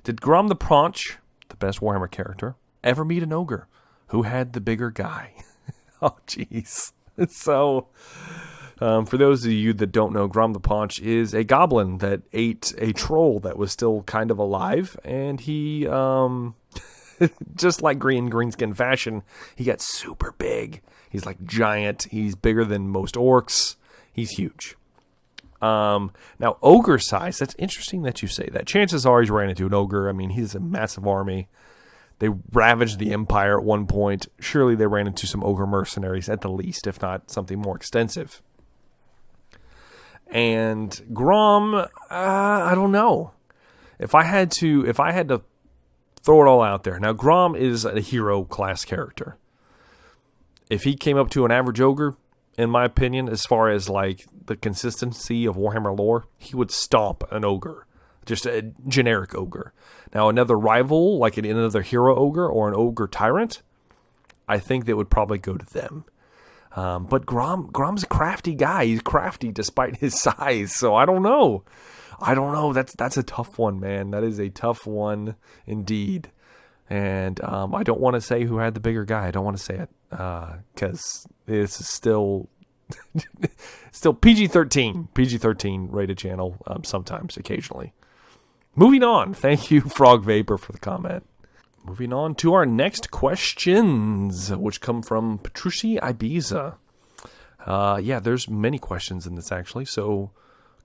Did Grom the Paunch, the best Warhammer character, ever meet an ogre who had the bigger guy? Oh, jeez. So, for those of you that don't know, Grom the Paunch is a goblin that ate a troll that was still kind of alive. And he, just like Greenskin fashion, he got super big. He's like giant. He's bigger than most orcs. He's huge. Now, ogre size, that's interesting that you say that. Chances are he's ran into an ogre. I mean, he's a massive army. They ravaged the Empire at one point. Surely they ran into some ogre mercenaries at the least, if not something more extensive. And Grom, I don't know. If I had to throw it all out there. Now, Grom is a hero class character. If he came up to an average ogre, in my opinion, as far as like the consistency of Warhammer lore, he would stomp an ogre. Just a generic ogre. Now, another rival, like another hero ogre or an ogre tyrant, I think that would probably go to them. But Grom's a crafty guy. He's crafty despite his size. So I don't know. That's a tough one, man. That is a tough one indeed. And I don't want to say who had the bigger guy. I don't want to say it because this is still PG-13 rated channel sometimes, occasionally. Moving on. Thank you, Frog Vapor, for the comment. Moving on to our next questions, which come from Petrucci Ibiza. There's many questions in this, actually. So,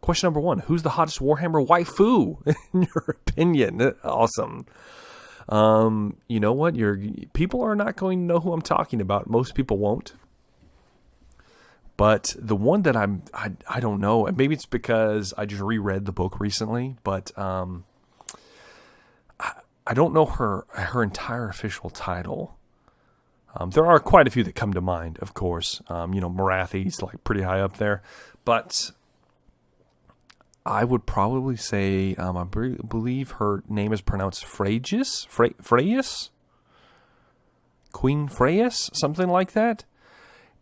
question number 1. Who's the hottest Warhammer waifu, in your opinion? Awesome. You know what? People are not going to know who I'm talking about. Most people won't. But the one that I don't know, and maybe it's because I just reread the book recently, but I don't know her entire official title. There are quite a few that come to mind, of course. Marathi's like pretty high up there, but I would probably say I believe her name is pronounced Freyas, Queen Freyas, something like that.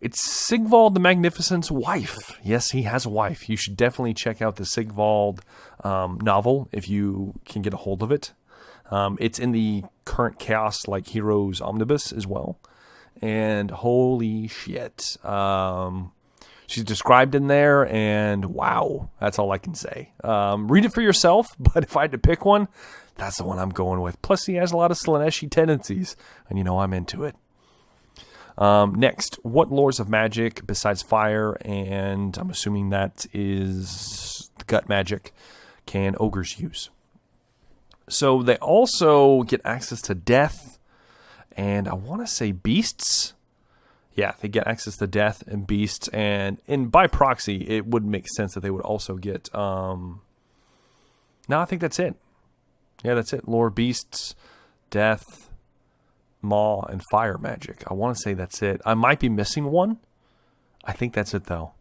It's Sigvald the Magnificent's wife. Yes, he has a wife. You should definitely check out the Sigvald novel if you can get a hold of it. It's in the current Chaos like Heroes Omnibus as well. And holy shit. She's described in there, and wow, that's all I can say. Read it for yourself, but if I had to pick one, that's the one I'm going with. Plus, he has a lot of Slaaneshi tendencies, and I'm into it. Next, what lores of magic besides fire, and I'm assuming that is gut magic, can ogres use? So they also get access to death, and I want to say beasts. Yeah, they get access to death and beasts, and by proxy, it would make sense that they would also get... No, I think that's it. Yeah, that's it. Lore, beasts, death, maw, and fire magic. I want to say that's it. I might be missing one. I think that's it, though.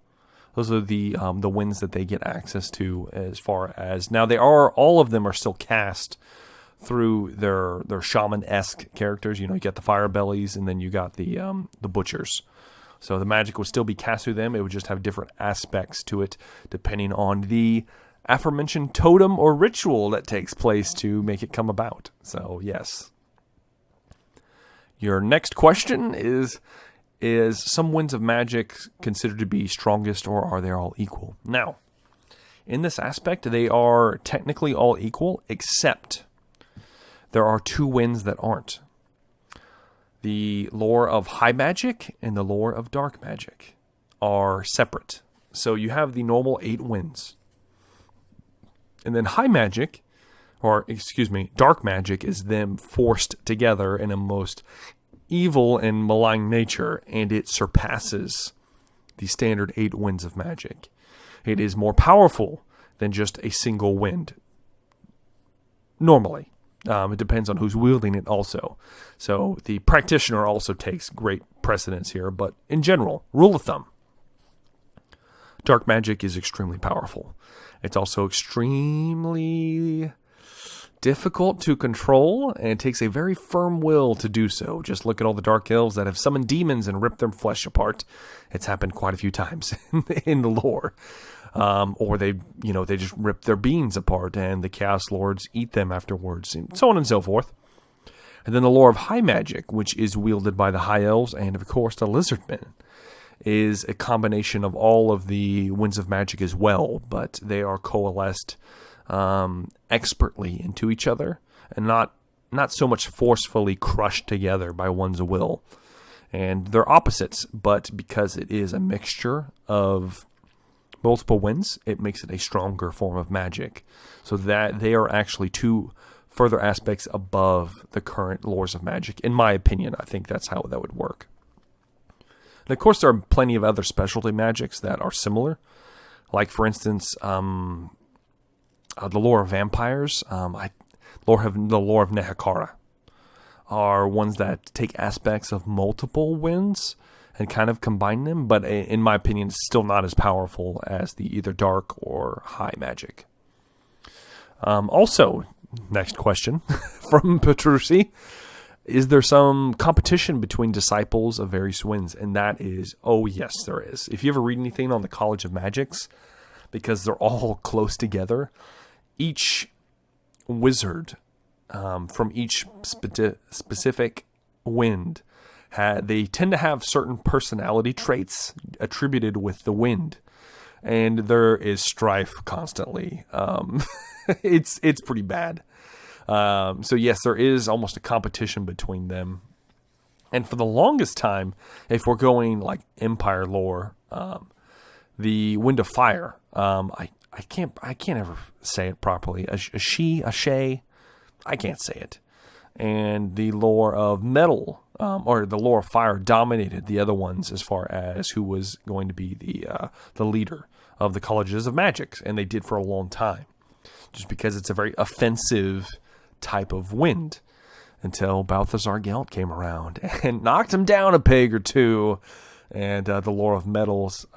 Those are the wins that they get access to as far as... Now, all of them are still cast through their shaman-esque characters. You got the fire bellies, and then you got the butchers. So the magic would still be cast through them. It would just have different aspects to it, depending on the aforementioned totem or ritual that takes place to make it come about. So, yes. Your next question is some winds of magic considered to be strongest, or are they all equal? Now, in this aspect, they are technically all equal, except there are 2 winds that aren't. The lore of high magic and the lore of dark magic are separate. So you have the normal 8 winds. And then dark magic is them forced together in a most evil and malign nature, and it surpasses the standard 8 winds of magic. It is more powerful than just a single wind. Normally. It depends on who's wielding it also. So the practitioner also takes great precedence here. But in general, rule of thumb, dark magic is extremely powerful. It's also extremely difficult to control, and it takes a very firm will to do so. Just look at all the dark elves that have summoned demons and ripped their flesh apart. It's happened quite a few times in the lore. Or they just rip their beings apart, and the Chaos Lords eat them afterwards, and so on and so forth. And then the lore of high magic, which is wielded by the High Elves and, of course, the Lizardmen, is a combination of all of the winds of magic as well, but they are coalesced expertly into each other, and not so much forcefully crushed together by one's will. And they're opposites, but because it is a mixture of multiple winds, it makes it a stronger form of magic. So that they are actually two further aspects above the current lores of magic. In my opinion, I think that's how that would work. And of course, there are plenty of other specialty magics that are similar. Like, for instance, the lore of vampires, the lore of Nehekara, are ones that take aspects of multiple winds and kind of combine them, but in my opinion, it's still not as powerful as the either dark or high magic. Also, next question from Petrucci. Is there some competition between disciples of various winds? And that is, oh yes, there is. If you ever read anything on the College of Magics, because they're all close together, each wizard from each specific wind, they tend to have certain personality traits attributed with the wind. And there is strife constantly. It's pretty bad. So yes, there is almost a competition between them. And for the longest time, if we're going like Empire lore, the Wind of Fire, I can't ever say it properly. A Shay, I can't say it. And the lore of Metal, or the lore of Fire, dominated the other ones as far as who was going to be the leader of the colleges of magic, and they did for a long time, just because it's a very offensive type of wind, until Balthazar Gelt came around and knocked him down a peg or two, and the lore of metals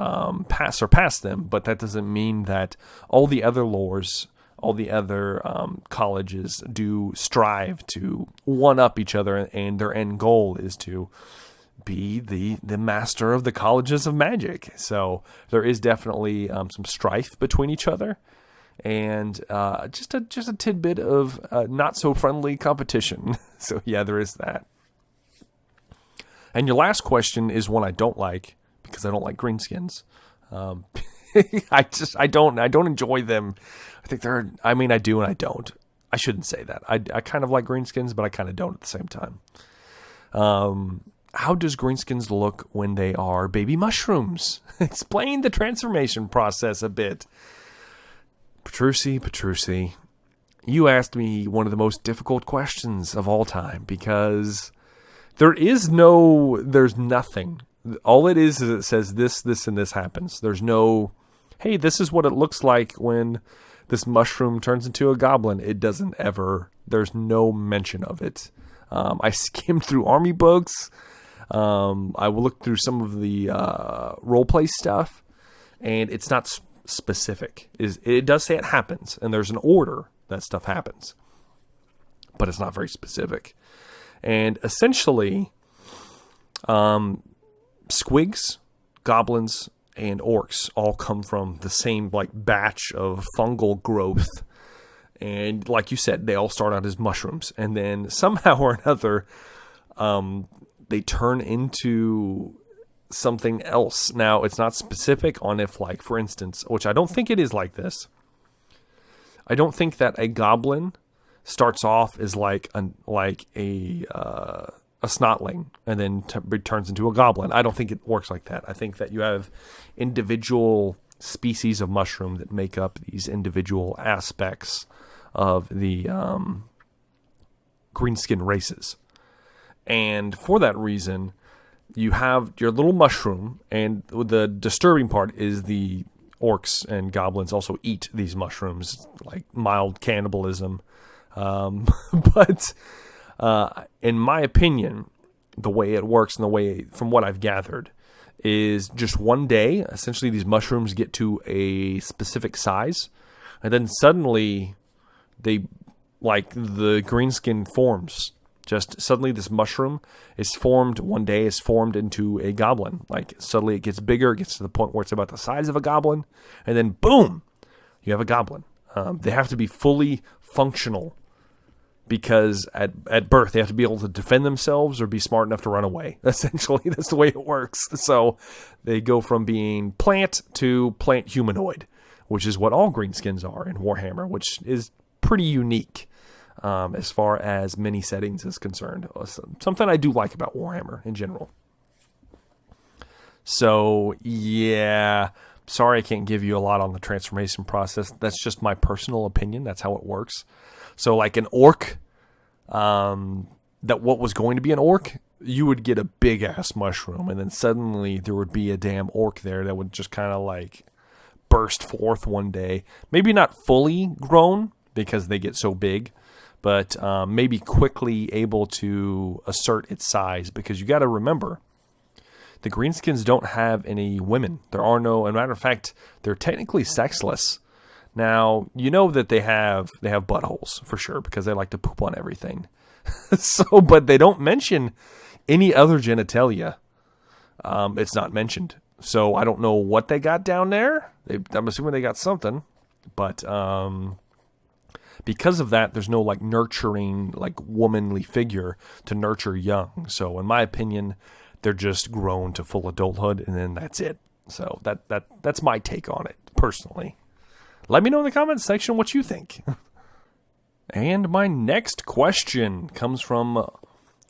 surpassed them. But that doesn't mean that all the other lores, all the other colleges do strive to one-up each other, and their end goal is to be the master of the colleges of magic. So there is definitely some strife between each other, and just a tidbit of not so friendly competition. So yeah, there is that. And your last question is one I don't like, because I don't like greenskins. I don't enjoy them. I think I do and I don't. I shouldn't say that. I kind of like greenskins, but I kind of don't at the same time. How does greenskins look when they are baby mushrooms? Explain the transformation process a bit. Petrucci, you asked me one of the most difficult questions of all time, because there's nothing. All it is it says this, and this happens. There's no, hey, this is what it looks like when this mushroom turns into a goblin. It doesn't ever, there's no mention of it. I skimmed through army books. I will look through some of the roleplay stuff, and it's not specific. It does say it happens, and there's an order that stuff happens, but it's not very specific. And essentially, squigs, goblins, and orcs all come from the same batch of fungal growth. And like you said, they all start out as mushrooms, and then somehow or another, they turn into something else. Now, it's not specific on if, for instance, which I don't think it is like this. I don't think that a goblin starts off as a snotling and then turns into a goblin. I don't think it works like that. I think that you have individual species of mushroom that make up these individual aspects of the greenskin races. And for that reason, you have your little mushroom, and the disturbing part is the orcs and goblins also eat these mushrooms, like mild cannibalism. But in my opinion, the way it works and the way, from what I've gathered, is just one day, essentially these mushrooms get to a specific size, and then suddenly they, like, the greenskin forms. Just suddenly this mushroom is formed one day, is formed into a goblin. Like, suddenly it gets bigger, it gets to the point where it's about the size of a goblin, and then boom, you have a goblin. They have to be fully functional, because at birth they have to be able to defend themselves or be smart enough to run away. Essentially, that's the way it works. So they go from being plant to plant humanoid, which is what all greenskins are in Warhammer, which is pretty unique as far as many settings is concerned. Something I do like about Warhammer in general. So, yeah, sorry I can't give you a lot on the transformation process. That's just my personal opinion. That's how it works. So, like an orc, that what was going to be an orc, you would get a big-ass mushroom, and then suddenly there would be a damn orc there that would just kind of, like, burst forth one day. Maybe not fully grown, because they get so big, but maybe quickly able to assert its size, because you got to remember, the greenskins don't have any women. There are no, as a matter of fact, they're technically sexless. Now, you know that they have buttholes for sure, because they like to poop on everything. So, but they don't mention any other genitalia. It's not mentioned. So I don't know what they got down there. I'm assuming they got something, but because of that, there's no like nurturing, like womanly figure to nurture young. So in my opinion, they're just grown to full adulthood, and then that's it. So that's my take on it personally. Let me know in the comments section what you think. And my next question comes from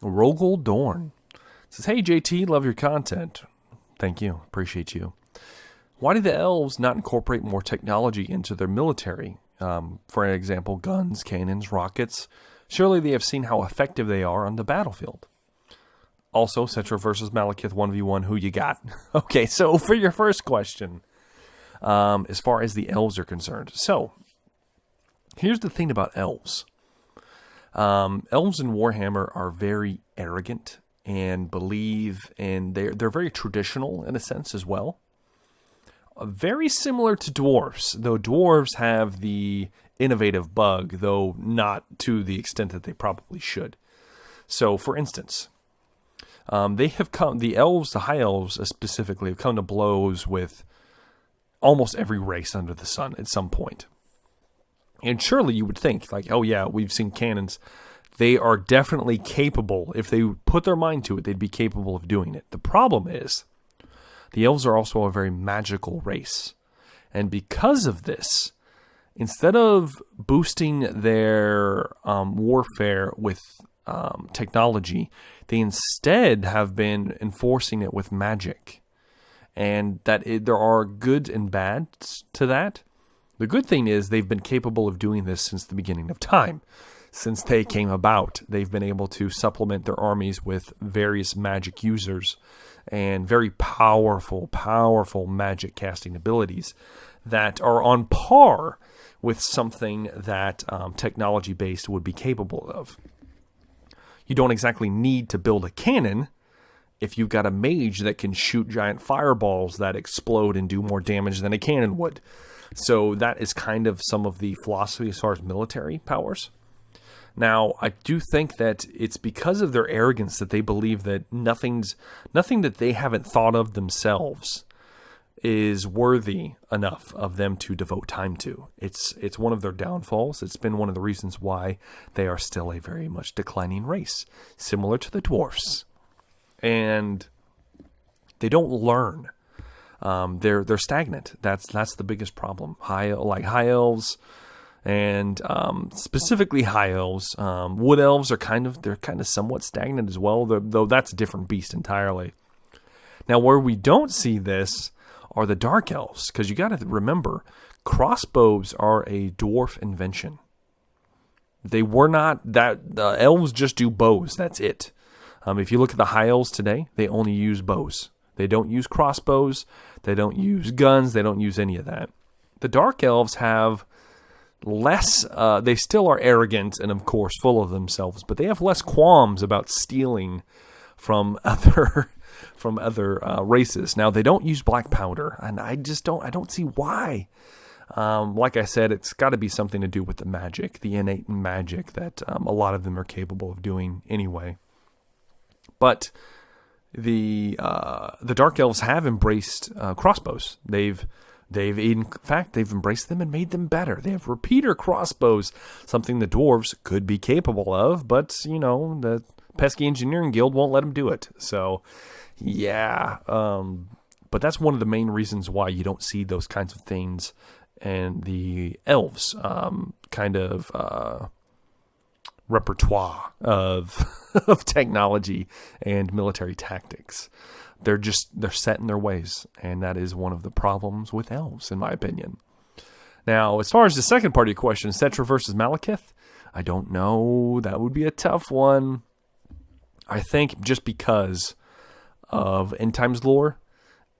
Rogel Dorn. It says, "Hey JT, love your content." Thank you. Appreciate you. "Why do the elves not incorporate more technology into their military? For example, guns, cannons, rockets. Surely they have seen how effective they are on the battlefield. Also, Cetra versus Malekith 1v1, who you got?" Okay, so for your first question, as far as the elves are concerned. So, here's the thing about elves. Elves in Warhammer are very arrogant and believe, and they're very traditional in a sense as well. Very similar to dwarves, though dwarves have the innovative bug, though not to the extent that they probably should. So, for instance, the elves, the high elves specifically, have come to blows with almost every race under the sun at some point. And surely you would think, like, oh yeah, we've seen cannons. They are definitely capable. If they put their mind to it, they'd be capable of doing it. The problem is, the elves are also a very magical race. And because of this, instead of boosting their warfare with technology, they instead have been enforcing it with magic. And there are good and bad to that. The good thing is they've been capable of doing this since the beginning of time. Since they came about, they've been able to supplement their armies with various magic users and very powerful magic casting abilities that are on par with something that technology-based would be capable of. You don't exactly need to build a cannon if you've got a mage that can shoot giant fireballs that explode and do more damage than a cannon would. So that is kind of some of the philosophy as far as military powers. Now, I do think that it's because of their arrogance that they believe that nothing that they haven't thought of themselves is worthy enough of them to devote time to. It's one of their downfalls. It's been one of the reasons why they are still a very much declining race, similar to the dwarfs. And they don't learn. They're stagnant. That's the biggest problem. High elves, and specifically high elves. Wood elves are kind of somewhat stagnant as well, though that's a different beast entirely. Now, where we don't see this are the dark elves, because you got to remember, crossbows are a dwarf invention. They were not that. The elves just do bows. That's it. If you look at the high elves today, they only use bows. They don't use crossbows. They don't use guns. They don't use any of that. The dark elves have less, they still are arrogant and of course full of themselves, but they have less qualms about stealing from other races. Now they don't use black powder, and I don't see why. Like I said, it's got to be something to do with the magic, the innate magic that a lot of them are capable of doing anyway. But the Dark Elves have embraced crossbows. They've embraced them and made them better. They have repeater crossbows, something the dwarves could be capable of, but the pesky engineering guild won't let them do it. So, yeah. But that's one of the main reasons why you don't see those kinds of things in the elves repertoire of technology and military tactics. They're set in their ways, and that is one of the problems with elves, in my opinion. Now, as far as the second part of your question, Cetra versus Malekith, I don't know. That would be a tough one. I think just because of End Times lore,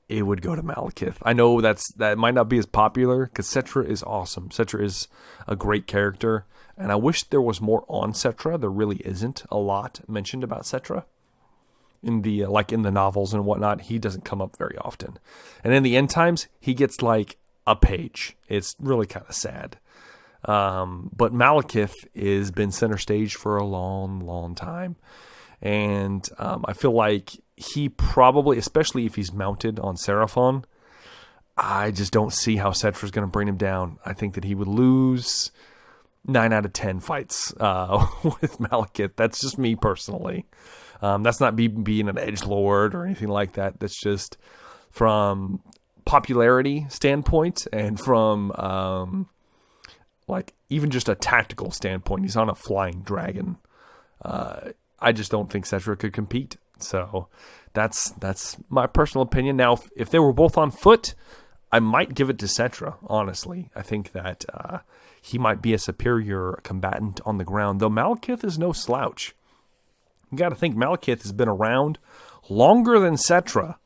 it would go to Malekith. I know that might not be as popular, because Cetra is awesome. Cetra is a great character, and I wish there was more on Cetra. There really isn't a lot mentioned about Cetra. In the in the novels and whatnot, he doesn't come up very often. And in the End Times, he gets like a page. It's really kind of sad. But Malekith has been center stage for a long, long time. And I feel like he probably, especially if he's mounted on Seraphon, I just don't see how Cetra's going to bring him down. I think that he would lose 9 out of 10 fights with Malekith. That's just me personally. That's not being an edgelord or anything like that. That's just from popularity standpoint and from even just a tactical standpoint. He's on a flying dragon. I just don't think Cetra could compete. So that's my personal opinion. Now, if they were both on foot, I might give it to Cetra, honestly. I think that he might be a superior combatant on the ground, though Malekith is no slouch. You got to think Malekith has been around longer than Cetra.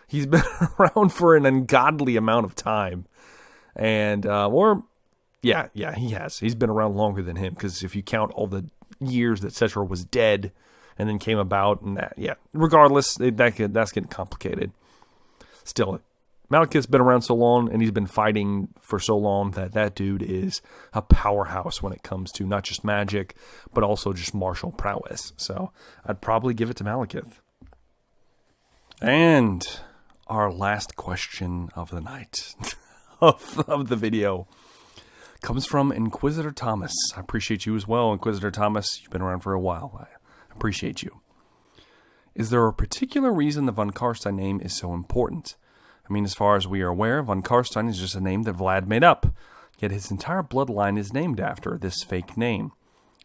He's been around for an ungodly amount of time. And, he has. He's been around longer than him, because if you count all the years that Cetra was dead and then came about, and that, regardless, that's getting complicated. Still, Malekith's been around so long, and he's been fighting for so long that dude is a powerhouse when it comes to not just magic, but also just martial prowess. So I'd probably give it to Malekith. And our last question of the night of the video comes from Inquisitor Thomas. I appreciate you as well, Inquisitor Thomas. You've been around for a while. I appreciate you. Is there a particular reason the von Karstein name is so important? I mean, as far as we are aware, von Karstein is just a name that Vlad made up, yet his entire bloodline is named after this fake name.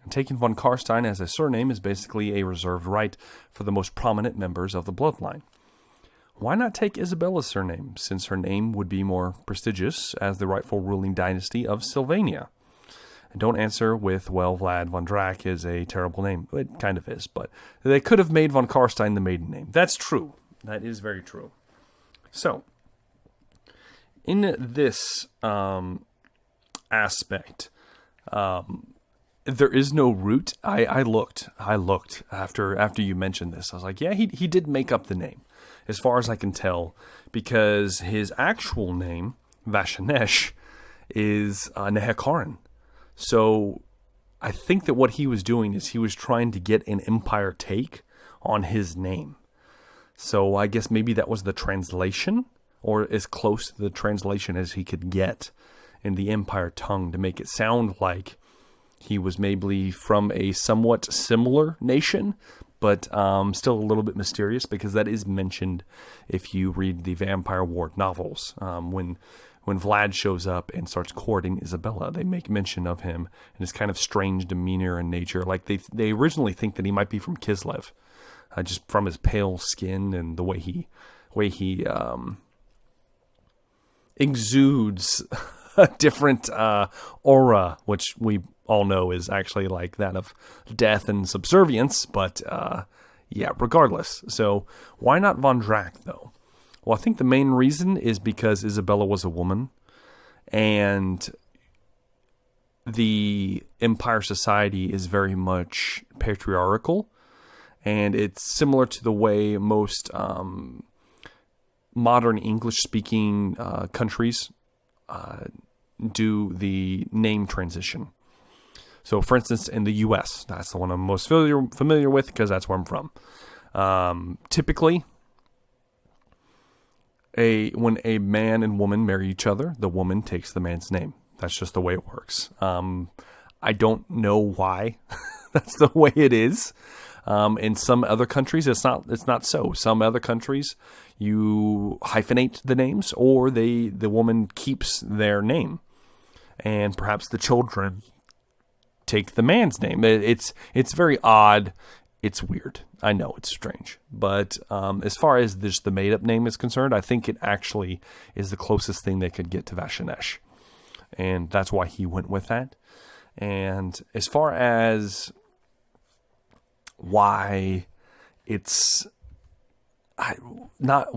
And taking von Karstein as a surname is basically a reserved right for the most prominent members of the bloodline. Why not take Isabella's surname, since her name would be more prestigious as the rightful ruling dynasty of Sylvania? And don't answer with, well, Vlad von Drac is a terrible name. It kind of is, but they could have made von Karstein the maiden name. That's true. That is very true. So, in this aspect, there is no root. I looked after you mentioned this. I was like, yeah, he did make up the name, as far as I can tell, because his actual name, Vashanesh, is Nehekaran. So I think that what he was doing is he was trying to get an empire take on his name. So I guess maybe that was the translation, or as close to the translation as he could get in the empire tongue, to make it sound like he was maybe from a somewhat similar nation, but still a little bit mysterious, because that is mentioned if you read the Vampire Ward novels. When Vlad shows up and starts courting Isabella, they make mention of him and his kind of strange demeanor and nature. Like they originally think that he might be from Kislev, just from his pale skin and the way he exudes a different aura, which we all know is actually like that of death and subservience. But regardless. So why not Von Drac, though? Well, I think the main reason is because Isabella was a woman, and the Empire Society is very much patriarchal, and it's similar to the way most modern English-speaking countries do the name transition. So, for instance, in the U.S., that's the one I'm most familiar with because that's where I'm from. Typically, when a man and woman marry each other, the woman takes the man's name. That's just the way it works. I don't know why that's the way it is. In some other countries, it's not so. Some other countries, you hyphenate the names, or the woman keeps their name, and perhaps the children take the man's name. It's very odd. It's weird. I know it's strange, but as far as just the made-up name is concerned, I think it actually is the closest thing they could get to Vashanesh, and that's why he went with that. And as far as why not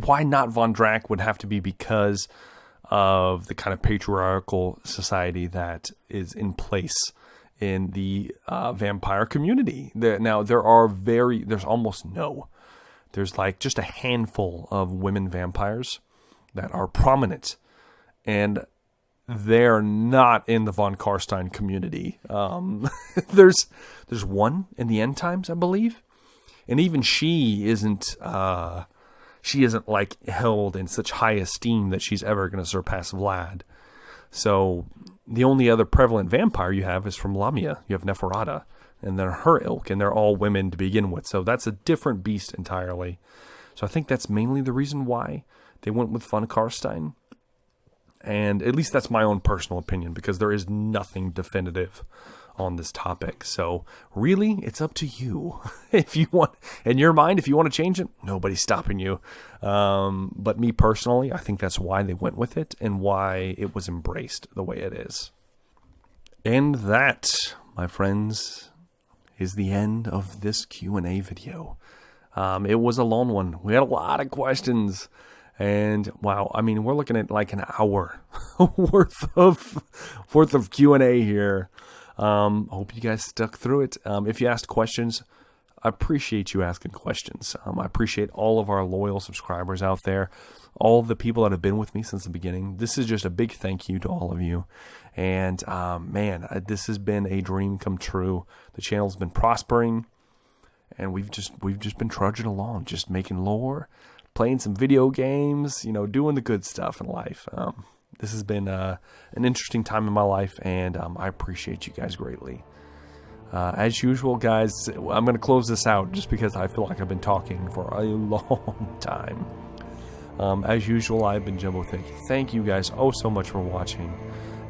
Von Drac would have to be because of the kind of patriarchal society that is in place in the vampire community. There's like just a handful of women vampires that are prominent, and they're not in the von Karstein community. There's one in the end times, I believe, and even she isn't like held in such high esteem that she's ever going to surpass Vlad. So the only other prevalent vampire you have is from Lamia. You have Neferata, and they're her ilk, and they're all women to begin with. So that's a different beast entirely. So I think that's mainly the reason why they went with von Karstein. And at least that's my own personal opinion, because there is nothing definitive on this topic. So really, it's up to you. If you want, in your mind, if you want to change it, nobody's stopping you. But me personally, I think that's why they went with it and why it was embraced the way it is. And that, my friends, is the end of this Q&A video. It was a long one. We had a lot of questions. And wow, I mean, we're looking at like an hour worth of Q&A here. Hope you guys stuck through it. If you asked questions, I appreciate you asking questions. I appreciate all of our loyal subscribers out there, all the people that have been with me since the beginning. This is just a big thank you to all of you. And man, this has been a dream come true. The channel's been prospering, and we've just been trudging along, just making lore, playing some video games, doing the good stuff in life. This has been an interesting time in my life, and I appreciate you guys greatly. As usual, guys, I'm going to close this out just because I feel like I've been talking for a long time. As usual, I've been Jumbo Thick. Thank you guys so much for watching,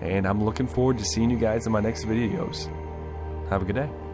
and I'm looking forward to seeing you guys in my next videos. Have a good day.